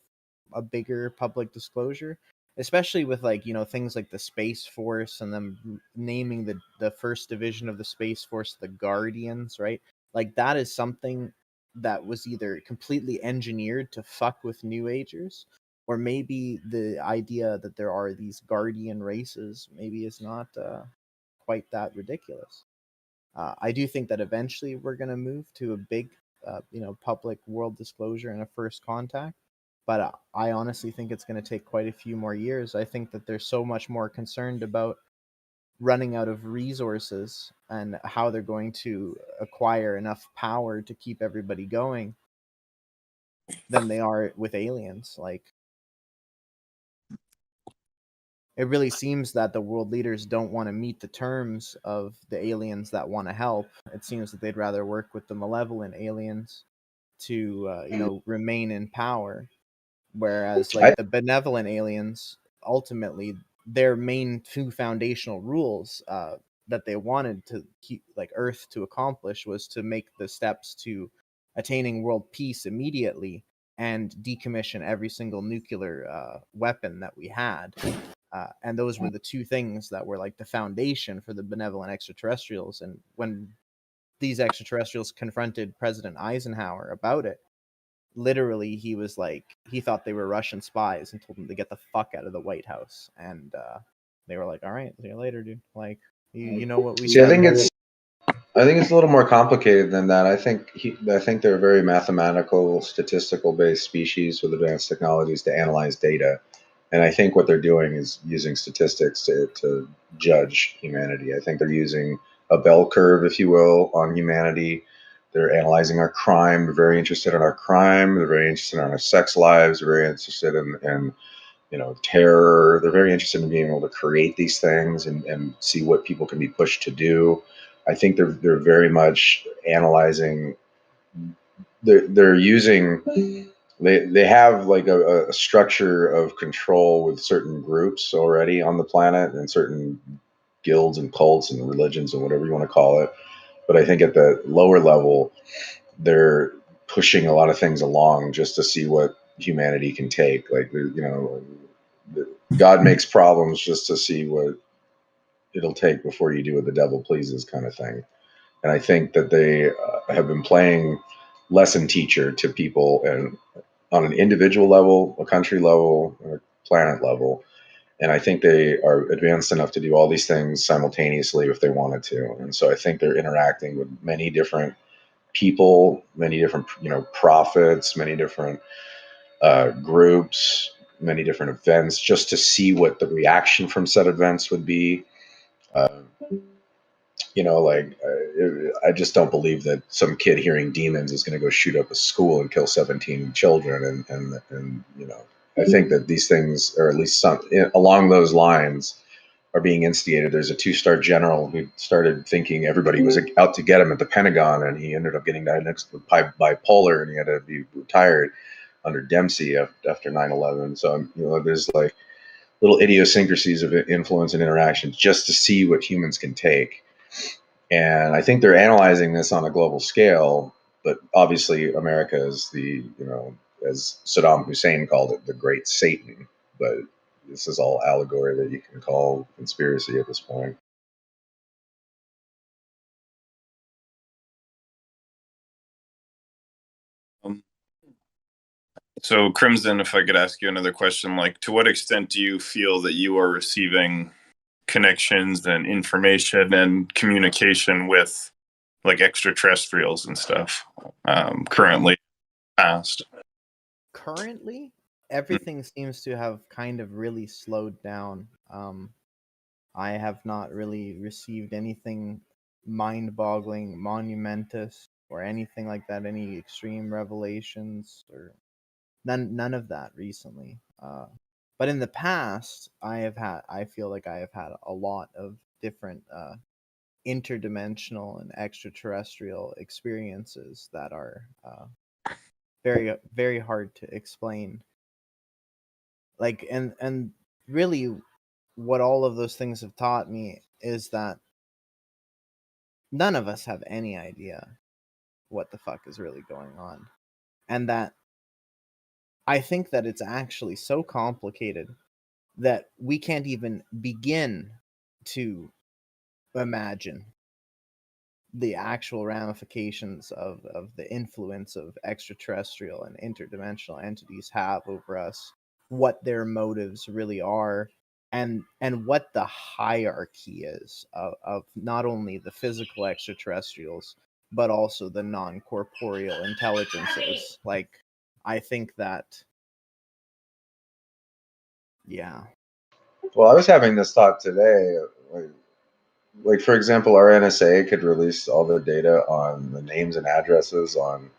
a bigger public disclosure, especially with things like the Space Force and them naming the first division of the Space Force the Guardians, right? Like, that is something that was either completely engineered to fuck with New Agers, or maybe the idea that there are these guardian races maybe is not quite that ridiculous. I do think that eventually we're going to move to a big, public world disclosure and a first contact. But I honestly think it's going to take quite a few more years. I think that they're so much more concerned about running out of resources and how they're going to acquire enough power to keep everybody going than they are with aliens. Like, it really seems that the world leaders don't want to meet the terms of the aliens that want to help. It seems that they'd rather work with the malevolent aliens to remain in power, whereas like the benevolent aliens, ultimately their main two foundational rules that they wanted to keep like Earth to accomplish was to make the steps to attaining world peace immediately and decommission every single nuclear weapon that we had. And those were the two things that were like the foundation for the benevolent extraterrestrials. And when these extraterrestrials confronted President Eisenhower about it, literally he was like, he thought they were Russian spies and told them to get the fuck out of the White House. And they were like, all right, see you later, dude. Like, you know what we see. said. I think it's a little more complicated than that. I think they're a very mathematical, statistical based species with advanced technologies to analyze data. And I think what they're doing is using statistics to judge humanity. I think they're using a bell curve, if you will, on humanity. They're analyzing our crime. They're very interested in our crime. They're very interested in our sex lives. They're very interested in terror. They're very interested in being able to create these things and see what people can be pushed to do. I think they're very much analyzing. They're using. They have like a structure of control with certain groups already on the planet and certain guilds and cults and religions and whatever you want to call it. But I think at the lower level, they're pushing a lot of things along just to see what humanity can take. Like, God makes problems just to see what it'll take before you do what the devil pleases, kind of thing. And I think that they have been playing lesson teacher to people, and on an individual level, a country level, a planet level. And I think they are advanced enough to do all these things simultaneously if they wanted to. And so I think they're interacting with many different people, many different prophets, many different groups, many different events, just to see what the reaction from said events would be. I just don't believe that some kid hearing demons is going to go shoot up a school and kill 17 children. And I think that these things, or at least some along those lines, are being instigated. There's a 2-star general who started thinking everybody was out to get him at the Pentagon, and he ended up getting diagnosed with bipolar, and he had to be retired under Dempsey after 9/11. So there's like little idiosyncrasies of influence and interaction just to see what humans can take. And I think they're analyzing this on a global scale, but obviously America is as Saddam Hussein called it, the Great Satan. But this is all allegory that you can call conspiracy at this point. So, Krimson, if I could ask you another question, like, to what extent do you feel that you are receiving connections and information and communication with, like, extraterrestrials and stuff currently, past? Currently, everything seems to have kind of really slowed down. I have not really received anything mind-boggling, monumentous, or anything like that. Any extreme revelations or none of that recently. But in the past, I feel like I have had a lot of different interdimensional and extraterrestrial experiences that are very very hard to explain. Like and really, what all of those things have taught me is that none of us have any idea what the fuck is really going on, and that I think that it's actually so complicated that we can't even begin to imagine the actual ramifications of the influence of extraterrestrial and interdimensional entities have over us, what their motives really are, and what the hierarchy is of not only the physical extraterrestrials but also the non-corporeal intelligences. Like, I think that, yeah. Well, I was having this thought today. Like, for example, our NSA could release all the data on the names and addresses on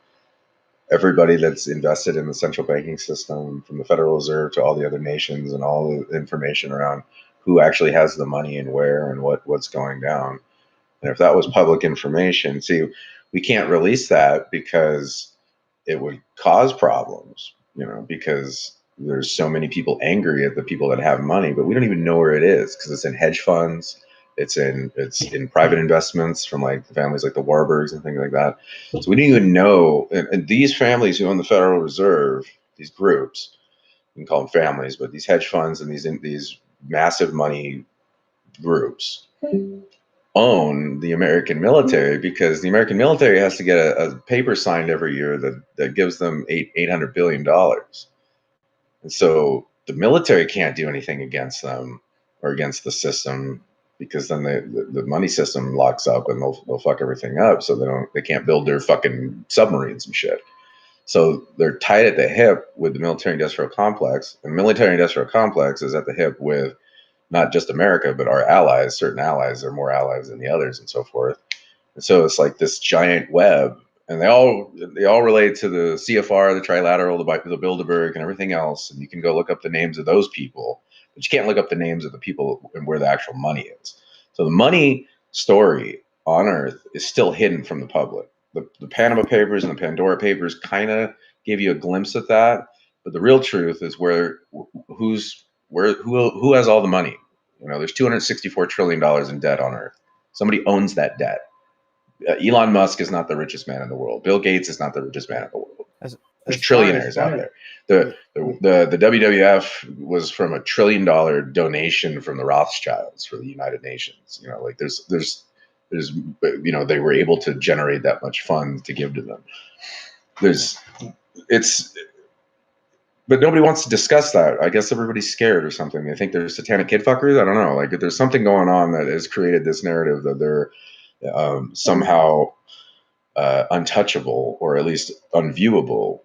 everybody that's invested in the central banking system, from the Federal Reserve to all the other nations, and all the information around who actually has the money and where and what's going down. And if that was public information, see, we can't release that because it would cause problems, because there's so many people angry at the people that have money, but we don't even know where it is because it's in hedge funds. It's in private investments from like families like the Warburgs and things like that. So we don't even know. And these families who own the Federal Reserve, these groups, you can call them families, but these hedge funds and these massive money groups own the American military, because the American military has to get a paper signed every year that gives them $800 billion. And so the military can't do anything against them or against the system, because then the money system locks up and they'll fuck everything up. So they can't build their fucking submarines and shit. So they're tied at the hip with the military industrial complex, and the military industrial complex is at the hip with not just America, but our allies. Certain allies are more allies than the others, and so forth. And so it's like this giant web, and they all relate to the CFR, the Trilateral, the Bilderberg, and everything else. And you can go look up the names of those people, but you can't look up the names of the people and where the actual money is. So the money story on Earth is still hidden from the public. The Panama Papers and the Pandora Papers kind of gave you a glimpse at that, but the real truth is who has all the money. There's $264 trillion in debt on Earth. Somebody owns that debt. Elon Musk is not the richest man in the world. Bill Gates is not the richest man in the world. There's trillionaires out there. The WWF was from $1 trillion donation from the Rothschilds for the United Nations. Like there's they were able to generate that much funds to give to them. But nobody wants to discuss that. I guess everybody's scared or something. They think they're satanic kid fuckers. I don't know. Like, there's something going on that has created this narrative that they're somehow untouchable, or at least unviewable.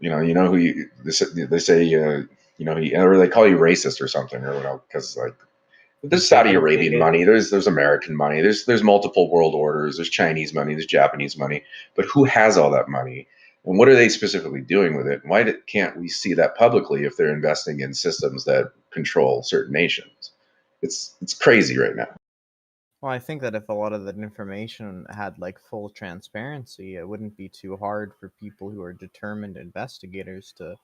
They say or they call you racist or something, or because like there's Saudi Arabian money, there's American money, there's multiple world orders, there's Chinese money, there's Japanese money, but who has all that money? And what are they specifically doing with it? And why can't we see that publicly if they're investing in systems that control certain nations? It's crazy right now. Well, I think that if a lot of that information had like full transparency, it wouldn't be too hard for people who are determined investigators to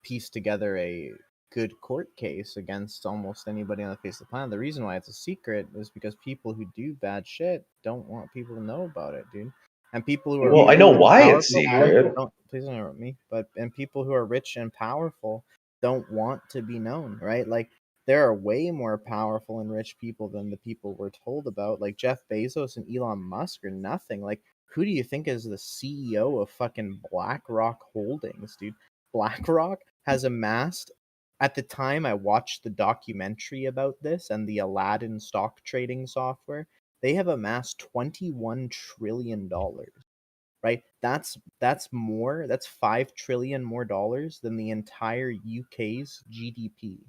piece together a good court case against almost anybody on the face of the planet. The reason why it's a secret is because people who do bad shit don't want people to know about it, dude. And people who are I know why it's secret. Please don't interrupt me. And people who are rich and powerful don't want to be known, right? Like, there are way more powerful and rich people than the people we're told about. Like, Jeff Bezos and Elon Musk are nothing. Like, who do you think is the CEO of fucking BlackRock Holdings, dude? BlackRock has amassed, at the time I watched the documentary about this and the Aladdin stock trading software, they have amassed $21 trillion, right? That's more, that's 5 trillion more dollars than the entire UK's GDP.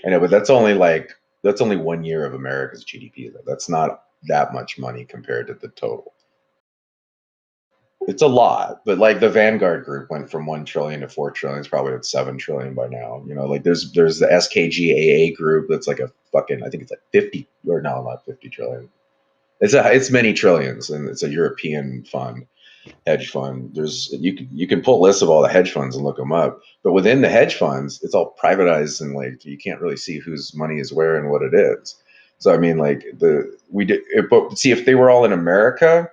I know, but that's only 1 year of America's GDP, though. That's not that much money compared to the total. It's a lot, but like the Vanguard Group went from 1 trillion to 4 trillion. It's probably at 7 trillion by now. You know, like there's the SKGAA group that's like a fucking, I think it's like 50, or no, not 50 trillion. It's many trillions, and it's a European fund, hedge fund. You can pull lists of all the hedge funds and look them up, but within the hedge funds, it's all privatized, and like you can't really see whose money is where and what it is. So I mean, like but see, if they were all in America,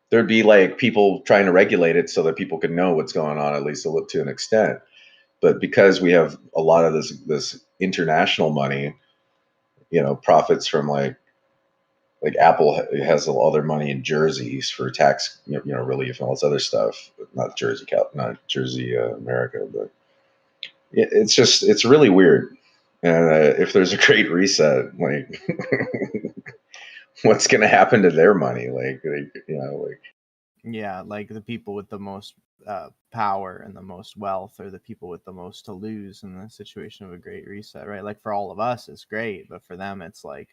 there'd be like people trying to regulate it so that people could know what's going on, at least to an extent. But because we have a lot of this international money, you know, profits from like Apple has all their money in jerseys for tax, relief and all this other stuff. Not Jersey, America, but it's really weird. And if there's a great reset, like, what's going to happen to their money? Yeah, like the people with the most power and the most wealth are the people with the most to lose in the situation of a great reset, right? Like for all of us, it's great, but for them, it's like,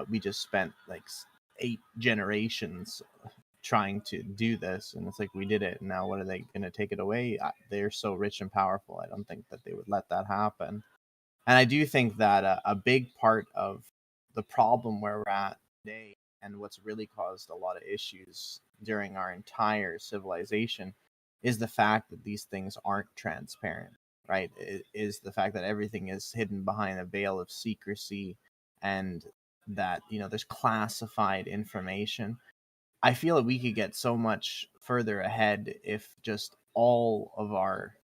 we just spent like 8 generations trying to do this, and it's like we did it, and now what are they going to take it away? They're so rich and powerful. I don't think that they would let that happen. And I do think that a big part of the problem where we're at today, and what's really caused a lot of issues during our entire civilization, is the fact that these things aren't transparent, right? It is the fact that everything is hidden behind a veil of secrecy, and that, there's classified information. I feel that we could get so much further ahead if just all of our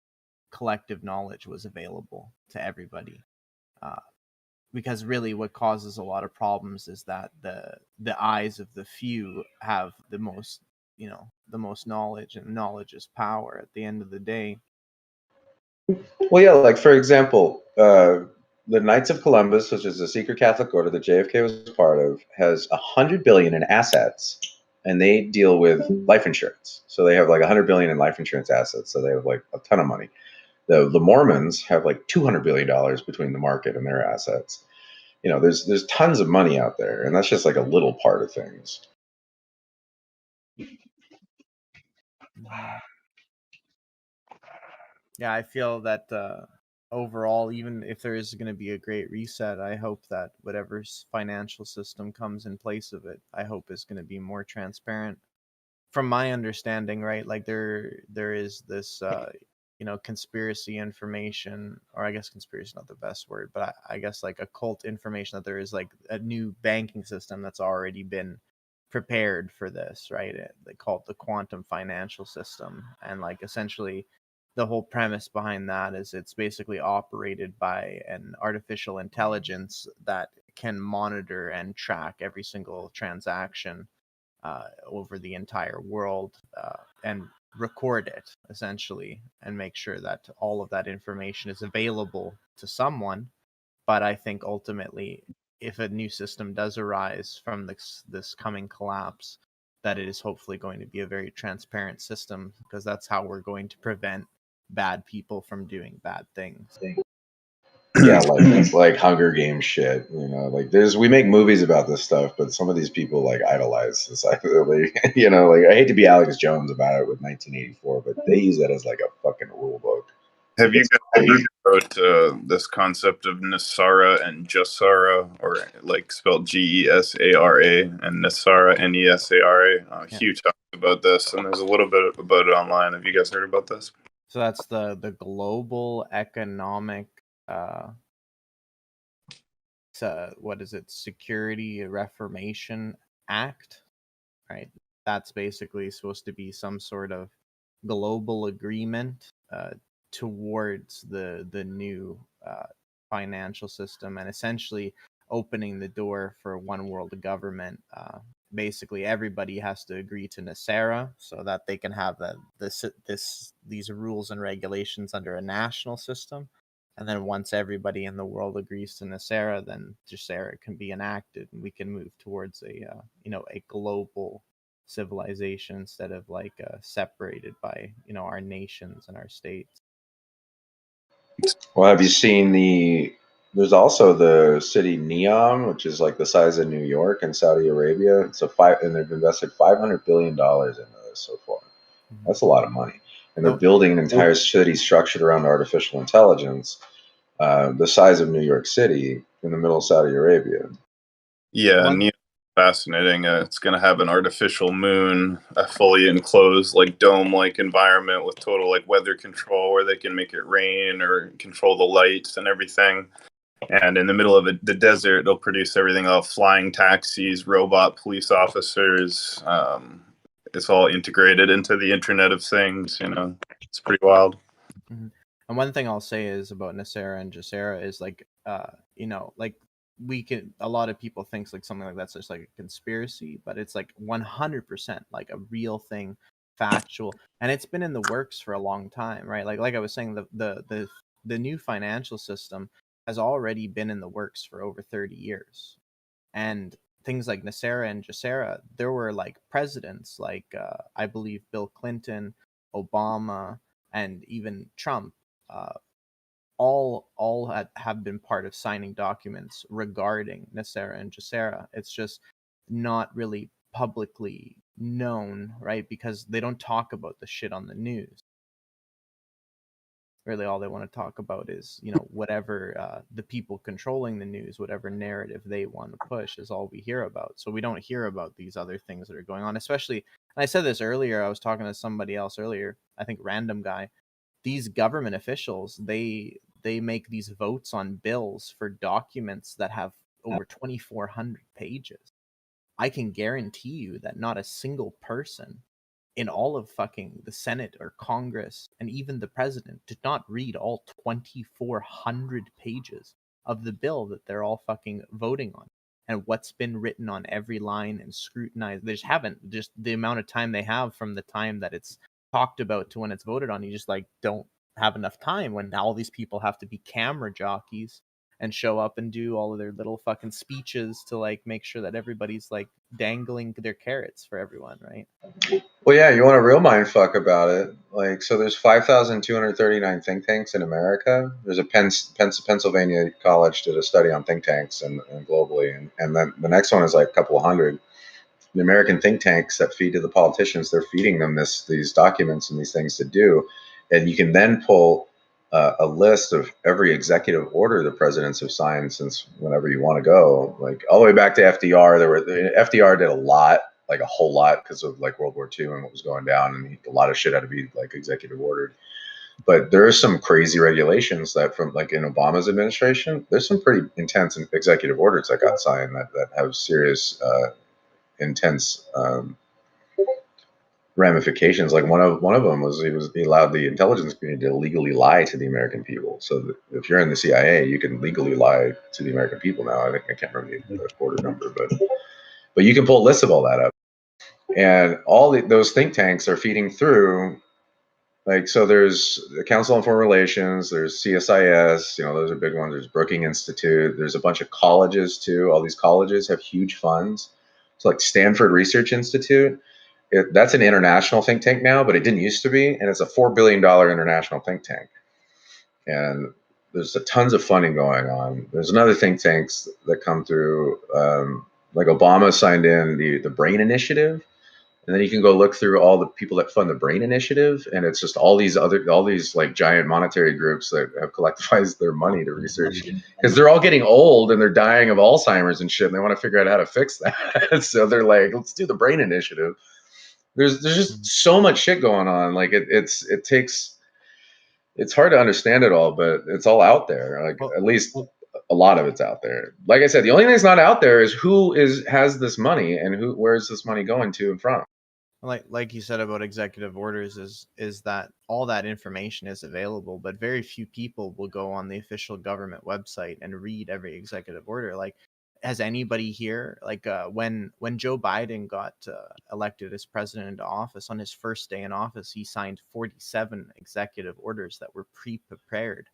collective knowledge was available to everybody. Because really what causes a lot of problems is that the eyes of the few have the most knowledge, and knowledge is power at the end of the day. Well, yeah, like for example, the Knights of Columbus, which is a secret Catholic order that JFK was part of, has $100 billion in assets, and they deal with life insurance. So they have like $100 billion in life insurance assets. So they have like a ton of money. The Mormons have like $200 billion between the market and their assets. There's tons of money out there, and that's just like a little part of things. Yeah, I feel that overall, even if there is going to be a great reset, I hope that whatever financial system comes in place of it, I hope is going to be more transparent. From my understanding, right, like there is this conspiracy information, or I guess conspiracy is not the best word, but I guess like occult information, that there is like a new banking system that's already been prepared for this, right? They call it the quantum financial system, and like essentially the whole premise behind that is it's basically operated by an artificial intelligence that can monitor and track every single transaction over the entire world, and record it essentially, and make sure that all of that information is available to someone. But I think ultimately, if a new system does arise from this coming collapse, that it is hopefully going to be a very transparent system, because that's how we're going to prevent bad people from doing bad things. Yeah, like it's like Hunger Games shit. Like we make movies about this stuff, but some of these people like idolize society. Like I hate to be Alex Jones about it with 1984, but they use that as like a fucking rule book. Have you guys heard about this concept of Nesara and Gesara, or like spelled Gesara, and Nesara, Nesara? Hugh talks about this, and there's a little bit about it online. Have you guys heard about this? So that's the global economic what is it? Security Reformation Act, right? That's basically supposed to be some sort of global agreement towards the new financial system, and essentially opening the door for one world government basically everybody has to agree to NESARA so that they can have these rules and regulations under a national system. And then once everybody in the world agrees to NESARA, then NESARA can be enacted, and we can move towards a global civilization instead of like separated by our nations and our states. Well, have you seen there's also the city Neom, which is like the size of New York in Saudi Arabia. And they've invested $500 billion into this so far. That's a lot of money. And they're building an entire city structured around artificial intelligence, the size of New York City in the middle of Saudi Arabia. Yeah, Neom, fascinating. It's going to have an artificial moon, a fully enclosed, like dome-like environment with total like weather control, where they can make it rain or control the lights and everything. And in the middle of the desert, they'll produce everything off flying taxis, robot police officers. It's all integrated into the Internet of Things. It's pretty wild. Mm-hmm. And one thing I'll say is about NESARA and GESARA is like, like a lot of people think like something like that's just like a conspiracy, but it's like 100% like a real thing, factual, and it's been in the works for a long time, right? Like I was saying, the new financial system has already been in the works for over 30 years, and things like NESARA and GESARA, there were like presidents like I believe Bill Clinton, Obama, and even Trump. All have been part of signing documents regarding NESARA and GESARA. It's just not really publicly known, right? Because they don't talk about the shit on the news. Really, all they want to talk about is, whatever the people controlling the news, whatever narrative they want to push is all we hear about. So we don't hear about these other things that are going on, especially, and I said this earlier, I was talking to somebody else earlier, I think random guy, these government officials, they make these votes on bills for documents that have over 2,400 pages. I can guarantee you that not a single person in all of fucking the Senate or Congress and even the president did not read all 2,400 pages of the bill that they're all fucking voting on, and what's been written on every line and scrutinized. They just haven't. Just the amount of time they have from the time that it's talked about to when it's voted on, you just like don't have enough time when all these people have to be camera jockeys and show up and do all of their little fucking speeches to like make sure that everybody's like dangling their carrots for everyone, right? Well, yeah, you want a real mind fuck about it. Like, so there's 5,239 think tanks in America. There's a Pennsylvania college did a study on think tanks and globally, and then the next one is like a couple of hundred. The American think tanks that feed to the politicians, they're feeding them these documents and these things to do, and you can then pull a list of every executive order the presidents have signed since whenever you want to go, like all the way back to FDR. FDR did a lot, like a whole lot, because of like World War II and what was going down, and a lot of shit had to be like executive ordered. But there are some crazy regulations that from like in Obama's administration, there's some pretty intense executive orders that got signed that have serious, intense ramifications. Like one of them was he allowed the intelligence community to legally lie to the American people. So that if you're in the CIA, you can legally lie to the American people now. I can't remember the order number, but you can pull lists of all that up, and those think tanks are feeding through. Like, so there's the Council on Foreign Relations, there's CSIS, those are big ones. There's Brookings Institute. There's a bunch of colleges too. All these colleges have huge funds. So like Stanford Research Institute, that's an international think tank now, but it didn't used to be, and it's a $4 billion international think tank. And there's tons of funding going on. There's another think tanks that come through, like Obama signed in the Brain Initiative, and then you can go look through all the people that fund the Brain Initiative, and it's just all these like giant monetary groups that have collectivized their money to research, because they're all getting old and they're dying of Alzheimer's and shit, and they want to figure out how to fix that. So they're like, let's do the Brain Initiative. There's just so much shit going on. Like it's hard to understand it all, but it's all out there. Like at least a lot of it's out there. Like I said, the only thing that's not out there is who has this money and where's this money going to and from. Like you said about executive orders is that all that information is available, but very few people will go on the official government website and read every executive order. Like has anybody here, like, when Joe Biden got elected as president into office, on his first day in office, he signed 47 executive orders that were pre-prepared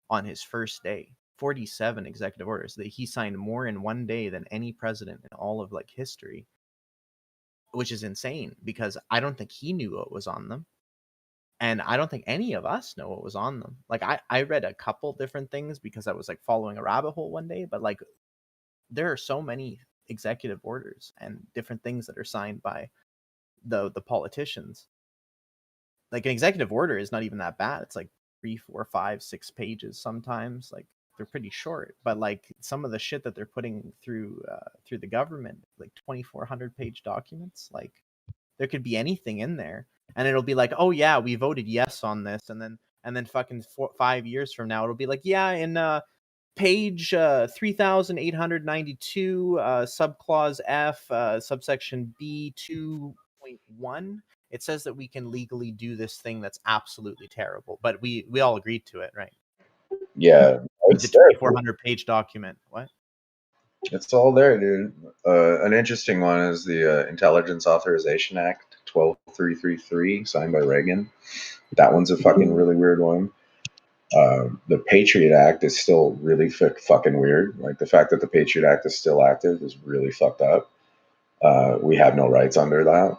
on his first day. 47 executive orders that he signed, more in one day than any president in all of like history, which is insane because I don't think he knew what was on them. And I don't think any of us know what was on them. Like, I read a couple different things because I was like following a rabbit hole one day, but like there are so many executive orders and different things that are signed by the politicians. Like, an executive order is not even that bad. It's like 3, 4, 5, 6 pages sometimes. Like, they're pretty short, but like some of the shit that they're putting through the government, like 2,400 page documents, like there could be anything in there, and it'll be like, oh yeah, we voted yes on this, and then fucking 5 years from now, it'll be like, yeah, in page 3,892, subclause F, subsection B 2.1, it says that we can legally do this thing that's absolutely terrible, but we all agreed to it, right? Yeah, It's a 2,400 page document. What? It's all there, dude. An interesting one is the Intelligence Authorization Act 12333, signed by Reagan. That one's a fucking really weird one. The Patriot Act is still really fucking weird. Like, the fact that the Patriot Act is still active is really fucked up. We have no rights under that.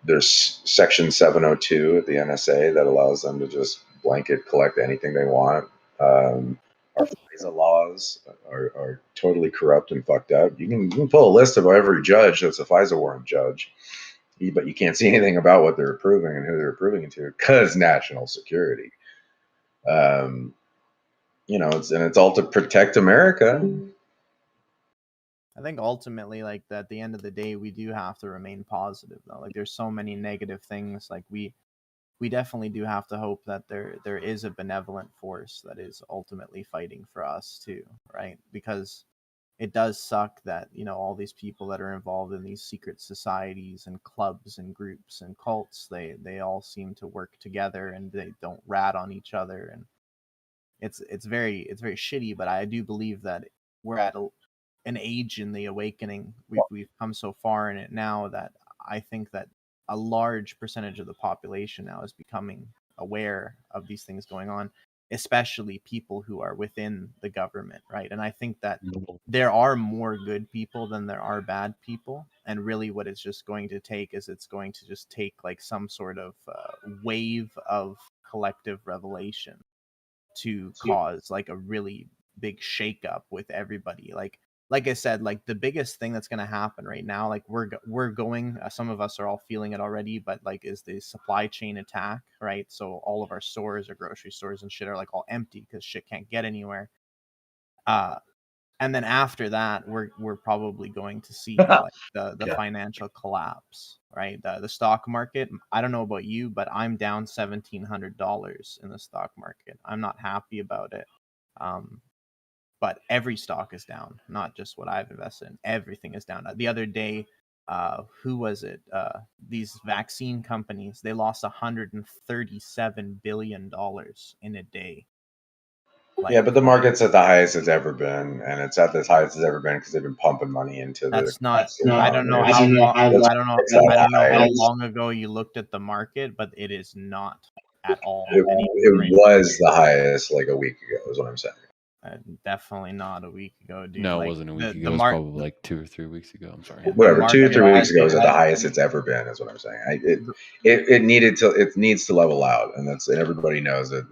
There's Section 702 at the NSA that allows them to just blanket collect anything they want. Our FISA laws are totally corrupt and fucked up. You can pull a list of every judge that's a FISA warrant judge, but you can't see anything about what they're approving and who they're approving it to, because national security. It's all to protect America. I think ultimately, like, at the end of the day, we do have to remain positive, though. Like, there's so many negative things. Like, we definitely do have to hope that there is a benevolent force that is ultimately fighting for us too, right? Because it does suck that, all these people that are involved in these secret societies and clubs and groups and cults, they all seem to work together and they don't rat on each other, and it's very shitty. But I do believe that we're at an age in the awakening. We've come so far in it now that I think that a large percentage of the population now is becoming aware of these things going on, especially people who are within the government, right? And I think that there are more good people than there are bad people, and really what it's just going to take is it's going to just take like some sort of wave of collective revelation to cause like a really big shakeup with everybody. Like I said, like the biggest thing that's going to happen right now, like we're going, some of us are all feeling it already, but like, is the supply chain attack, right? So all of our stores or grocery stores and shit are like all empty because shit can't get anywhere. And then after that, we're probably going to see like the financial collapse, right? The stock market. I don't know about you, but I'm down $1,700 in the stock market. I'm not happy about it. But every stock is down, not just what I've invested in. Everything is down. The other day, who was it? These vaccine companies, they lost $137 billion in a day. Like, yeah, but the market's at the highest it's ever been, and it's at the highest it's ever been because they've been pumping money into that's not. I don't know how long. I don't know how long ago you looked at the market, but it is not at all. It was the highest like a week ago, is what I'm saying. Definitely not a week ago, dude. No, like, it wasn't a week ago. It was probably like 2 or 3 weeks ago. I'm sorry. Whatever, 2 or 3 weeks ago is at the highest it's ever been, is what I'm saying. It needs to level out, and everybody knows it.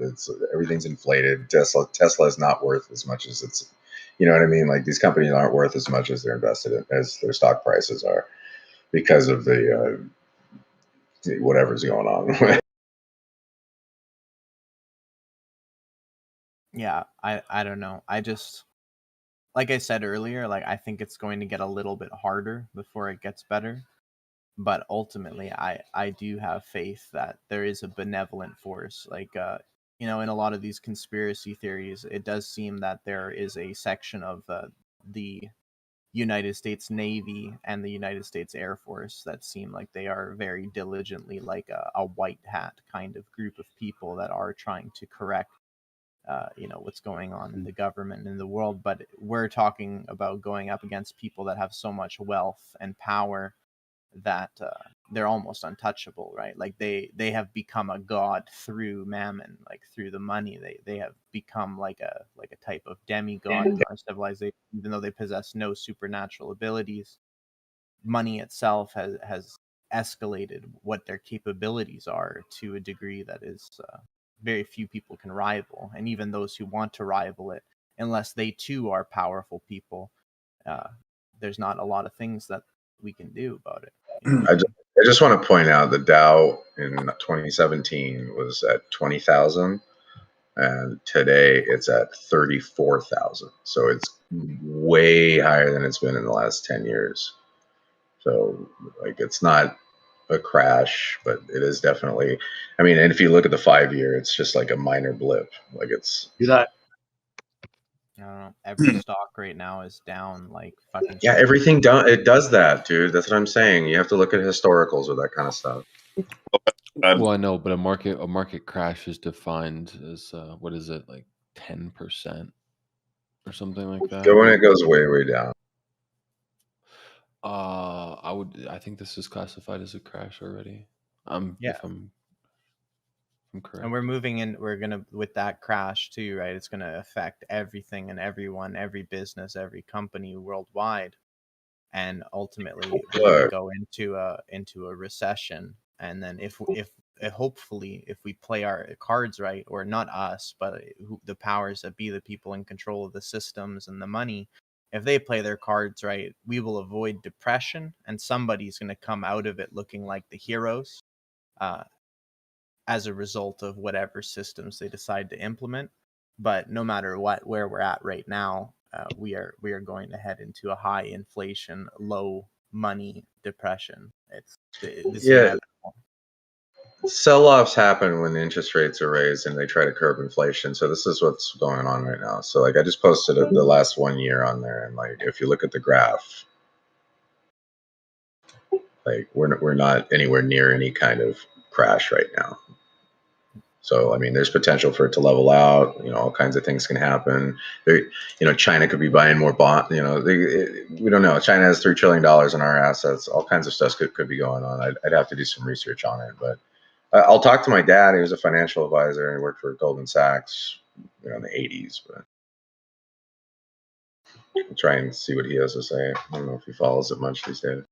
Everything's inflated. Tesla is not worth as much as it's, you know what I mean? Like, these companies aren't worth as much as they're invested in, as their stock prices are, because of the whatever's going on. Yeah, I don't know. I just, like I said earlier, like I think it's going to get a little bit harder before it gets better. But ultimately, I do have faith that there is a benevolent force. Like, in a lot of these conspiracy theories, it does seem that there is a section of the United States Navy and the United States Air Force that seem like they are very diligently like a white hat kind of group of people that are trying to correct what's going on in the government and in the world, but we're talking about going up against people that have so much wealth and power that they're almost untouchable, right? Like they have become a god through mammon, like through the money. They have become like a type of demigod in our civilization, even though they possess no supernatural abilities. Money itself has escalated what their capabilities are to a degree that is very few people can rival, and even those who want to rival it, unless they too are powerful people, there's not a lot of things that we can do about it. I just want to point out the Dow in 2017 was at 20,000, and today it's at 34,000. So it's way higher than it's been in the last 10 years. So like it's not a crash, but it is definitely. I mean, and if you look at the 5-year, it's just like a minor blip. Like it's. I don't know. Every stock right now is down like fucking. Yeah, everything it does that, dude. That's what I'm saying. You have to look at historicals with that kind of stuff. Well, I know, but a market crash is defined as what is it, like 10% or something like that? When it goes way, way down. I think this is classified as a crash already. If I'm correct. And we're moving in. We're gonna with that crash too, right? It's gonna affect everything and everyone, every business, every company worldwide, and ultimately we're gonna go into a recession. And then if hopefully if we play our cards right, or not us, but the powers that be, the people in control of the systems and the money, if they play their cards right, we will avoid depression, and somebody's going to come out of it looking like the heroes as a result of whatever systems they decide to implement. But no matter where we're at right now, we are going to head into a high inflation, low money depression. It's inevitable. Sell-offs happen when interest rates are raised and they try to curb inflation. So this is what's going on right now. So like I just posted the last 1 year on there, and like if you look at the graph, like we're not anywhere near any kind of crash right now. So I mean, there's potential for it to level out. All kinds of things can happen. China could be buying more bond. We don't know. China has $3 trillion in our assets. All kinds of stuff could be going on. I'd have to do some research on it, but I'll talk to my dad. He was a financial advisor and he worked for Goldman Sachs, in the 80s. But I'll try and see what he has to say. I don't know if he follows it much these days.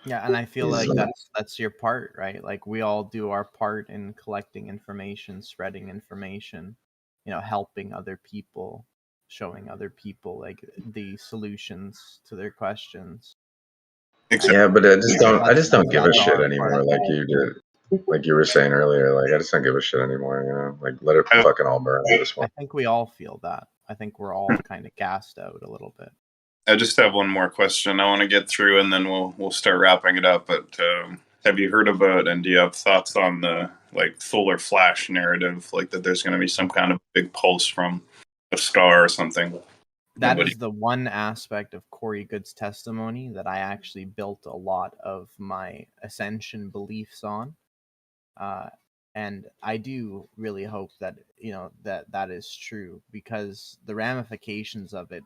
Yeah, and I feel like that's your part, right? Like we all do our part in collecting information, spreading information, helping other people, showing other people like the solutions to their questions. Yeah, but I just don't give a shit anymore, like you did. Like you were saying earlier, like I just don't give a shit anymore, Like let it fucking all burn at this point. I think we all feel that. I think we're all kind of gassed out a little bit. I just have one more question I want to get through, and then we'll start wrapping it up. But have you heard about, and do you have thoughts on the solar flash narrative, like that there's going to be some kind of big pulse from a star or something? That is the one aspect of Corey Goode's testimony that I actually built a lot of my ascension beliefs on. And I do really hope that, that is true, because the ramifications of it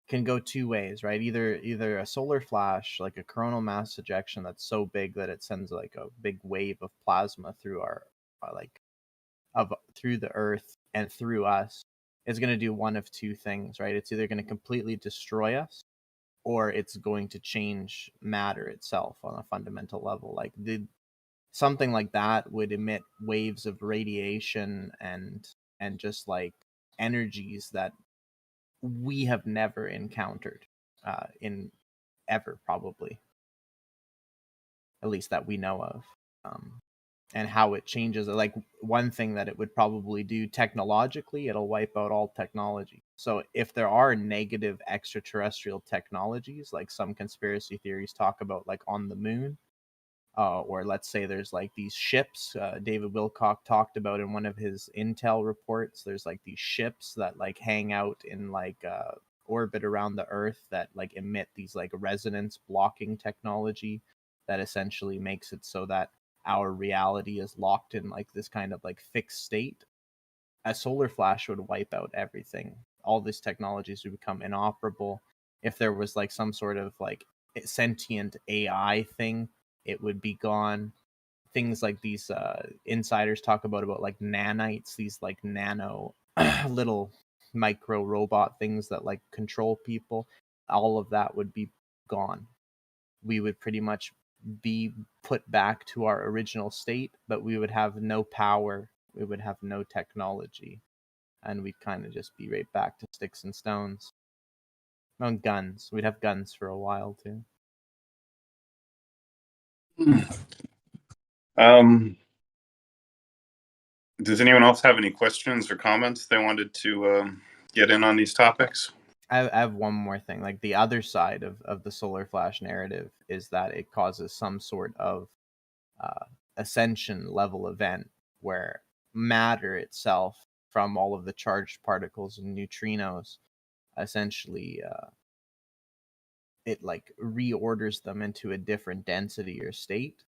can go two ways, right? Either a solar flash, like a coronal mass ejection that's so big that it sends like a big wave of plasma through through the earth and through us, is going to do one of two things, right? It's either going to completely destroy us, or it's going to change matter itself on a fundamental level. Like something like that would emit waves of radiation and just like energies that we have never encountered in ever, probably, at least that we know of. And how it changes, like one thing that it would probably do technologically, it'll wipe out all technology. So if there are negative extraterrestrial technologies, like some conspiracy theories talk about, like on the moon, or let's say there's like these ships, David Wilcock talked about in one of his intel reports, there's like these ships that like hang out in like orbit around the earth that like emit these like resonance blocking technology that essentially makes it so that our reality is locked in like this kind of like fixed state. a solar flash would wipe out everything. All these technologies would become inoperable. If there was like some sort of like sentient AI thing, it would be gone. Things like these insiders talk about like nanites, these like nano little micro robot things that like control people. All of that would be gone. We would pretty much be put back to our original state, but we would have no power, we would have no technology, and we'd kind of just be right back to sticks and stones. No guns. We'd have guns for a while too. Does anyone else have any questions or comments they wanted to get in on these topics? I have one more thing. Like the other side of the solar flash narrative is that it causes some sort of ascension level event where matter itself, from all of the charged particles and neutrinos, essentially it like reorders them into a different density or state,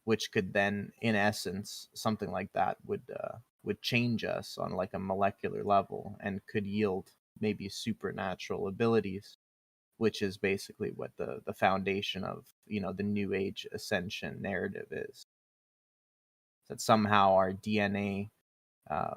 which could then, in essence, something like that would change us on like a molecular level and could yield maybe supernatural abilities, which is basically what the foundation of, you know, the New Age ascension narrative is. That somehow our DNA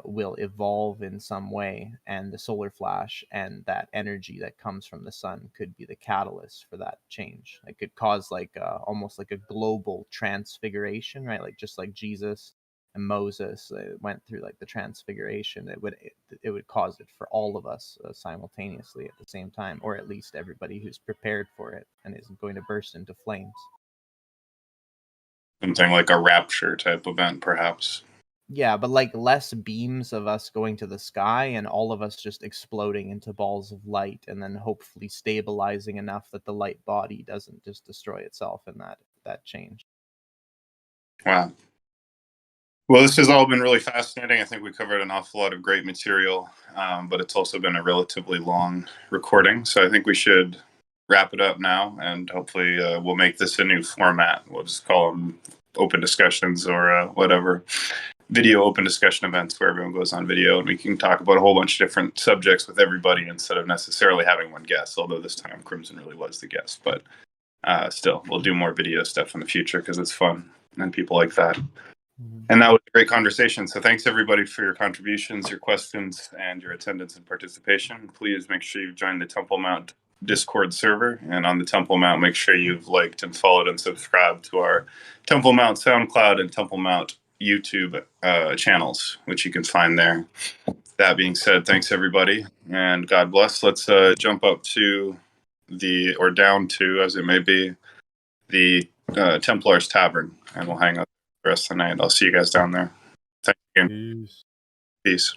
will evolve in some way, and the solar flash and that energy that comes from the sun could be the catalyst for that change. It could cause like almost like a global transfiguration, right? Like just like Jesus and Moses went through like the transfiguration, it would cause it for all of us simultaneously at the same time, or at least everybody who's prepared for it and isn't going to burst into flames. Something like a rapture type event, perhaps. Yeah, but like less beams of us going to the sky and all of us just exploding into balls of light, and then hopefully stabilizing enough that the light body doesn't just destroy itself in that change. Wow. Well, this has all been really fascinating. I think we covered an awful lot of great material, but it's also been a relatively long recording. So I think we should wrap it up now, and hopefully we'll make this a new format. We'll just call them open discussions or whatever. Video open discussion events where everyone goes on video and we can talk about a whole bunch of different subjects with everybody instead of necessarily having one guest, although this time Krimson really was the guest. But still, we'll do more video stuff in the future because it's fun and people like that. And that was a great conversation. So thanks everybody for your contributions, your questions, and your attendance and participation. Please make sure you join the Temple Mount Discord server, and on the Temple Mount, make sure you've liked and followed and subscribed to our Temple Mount SoundCloud and Temple Mount YouTube channels, which you can find there. That being said, thanks everybody, and God bless. Let's jump up to or down to, as it may be, the Templar's Tavern, and we'll hang out the rest of the night. I'll see you guys down there. Thanks again. Peace. Peace.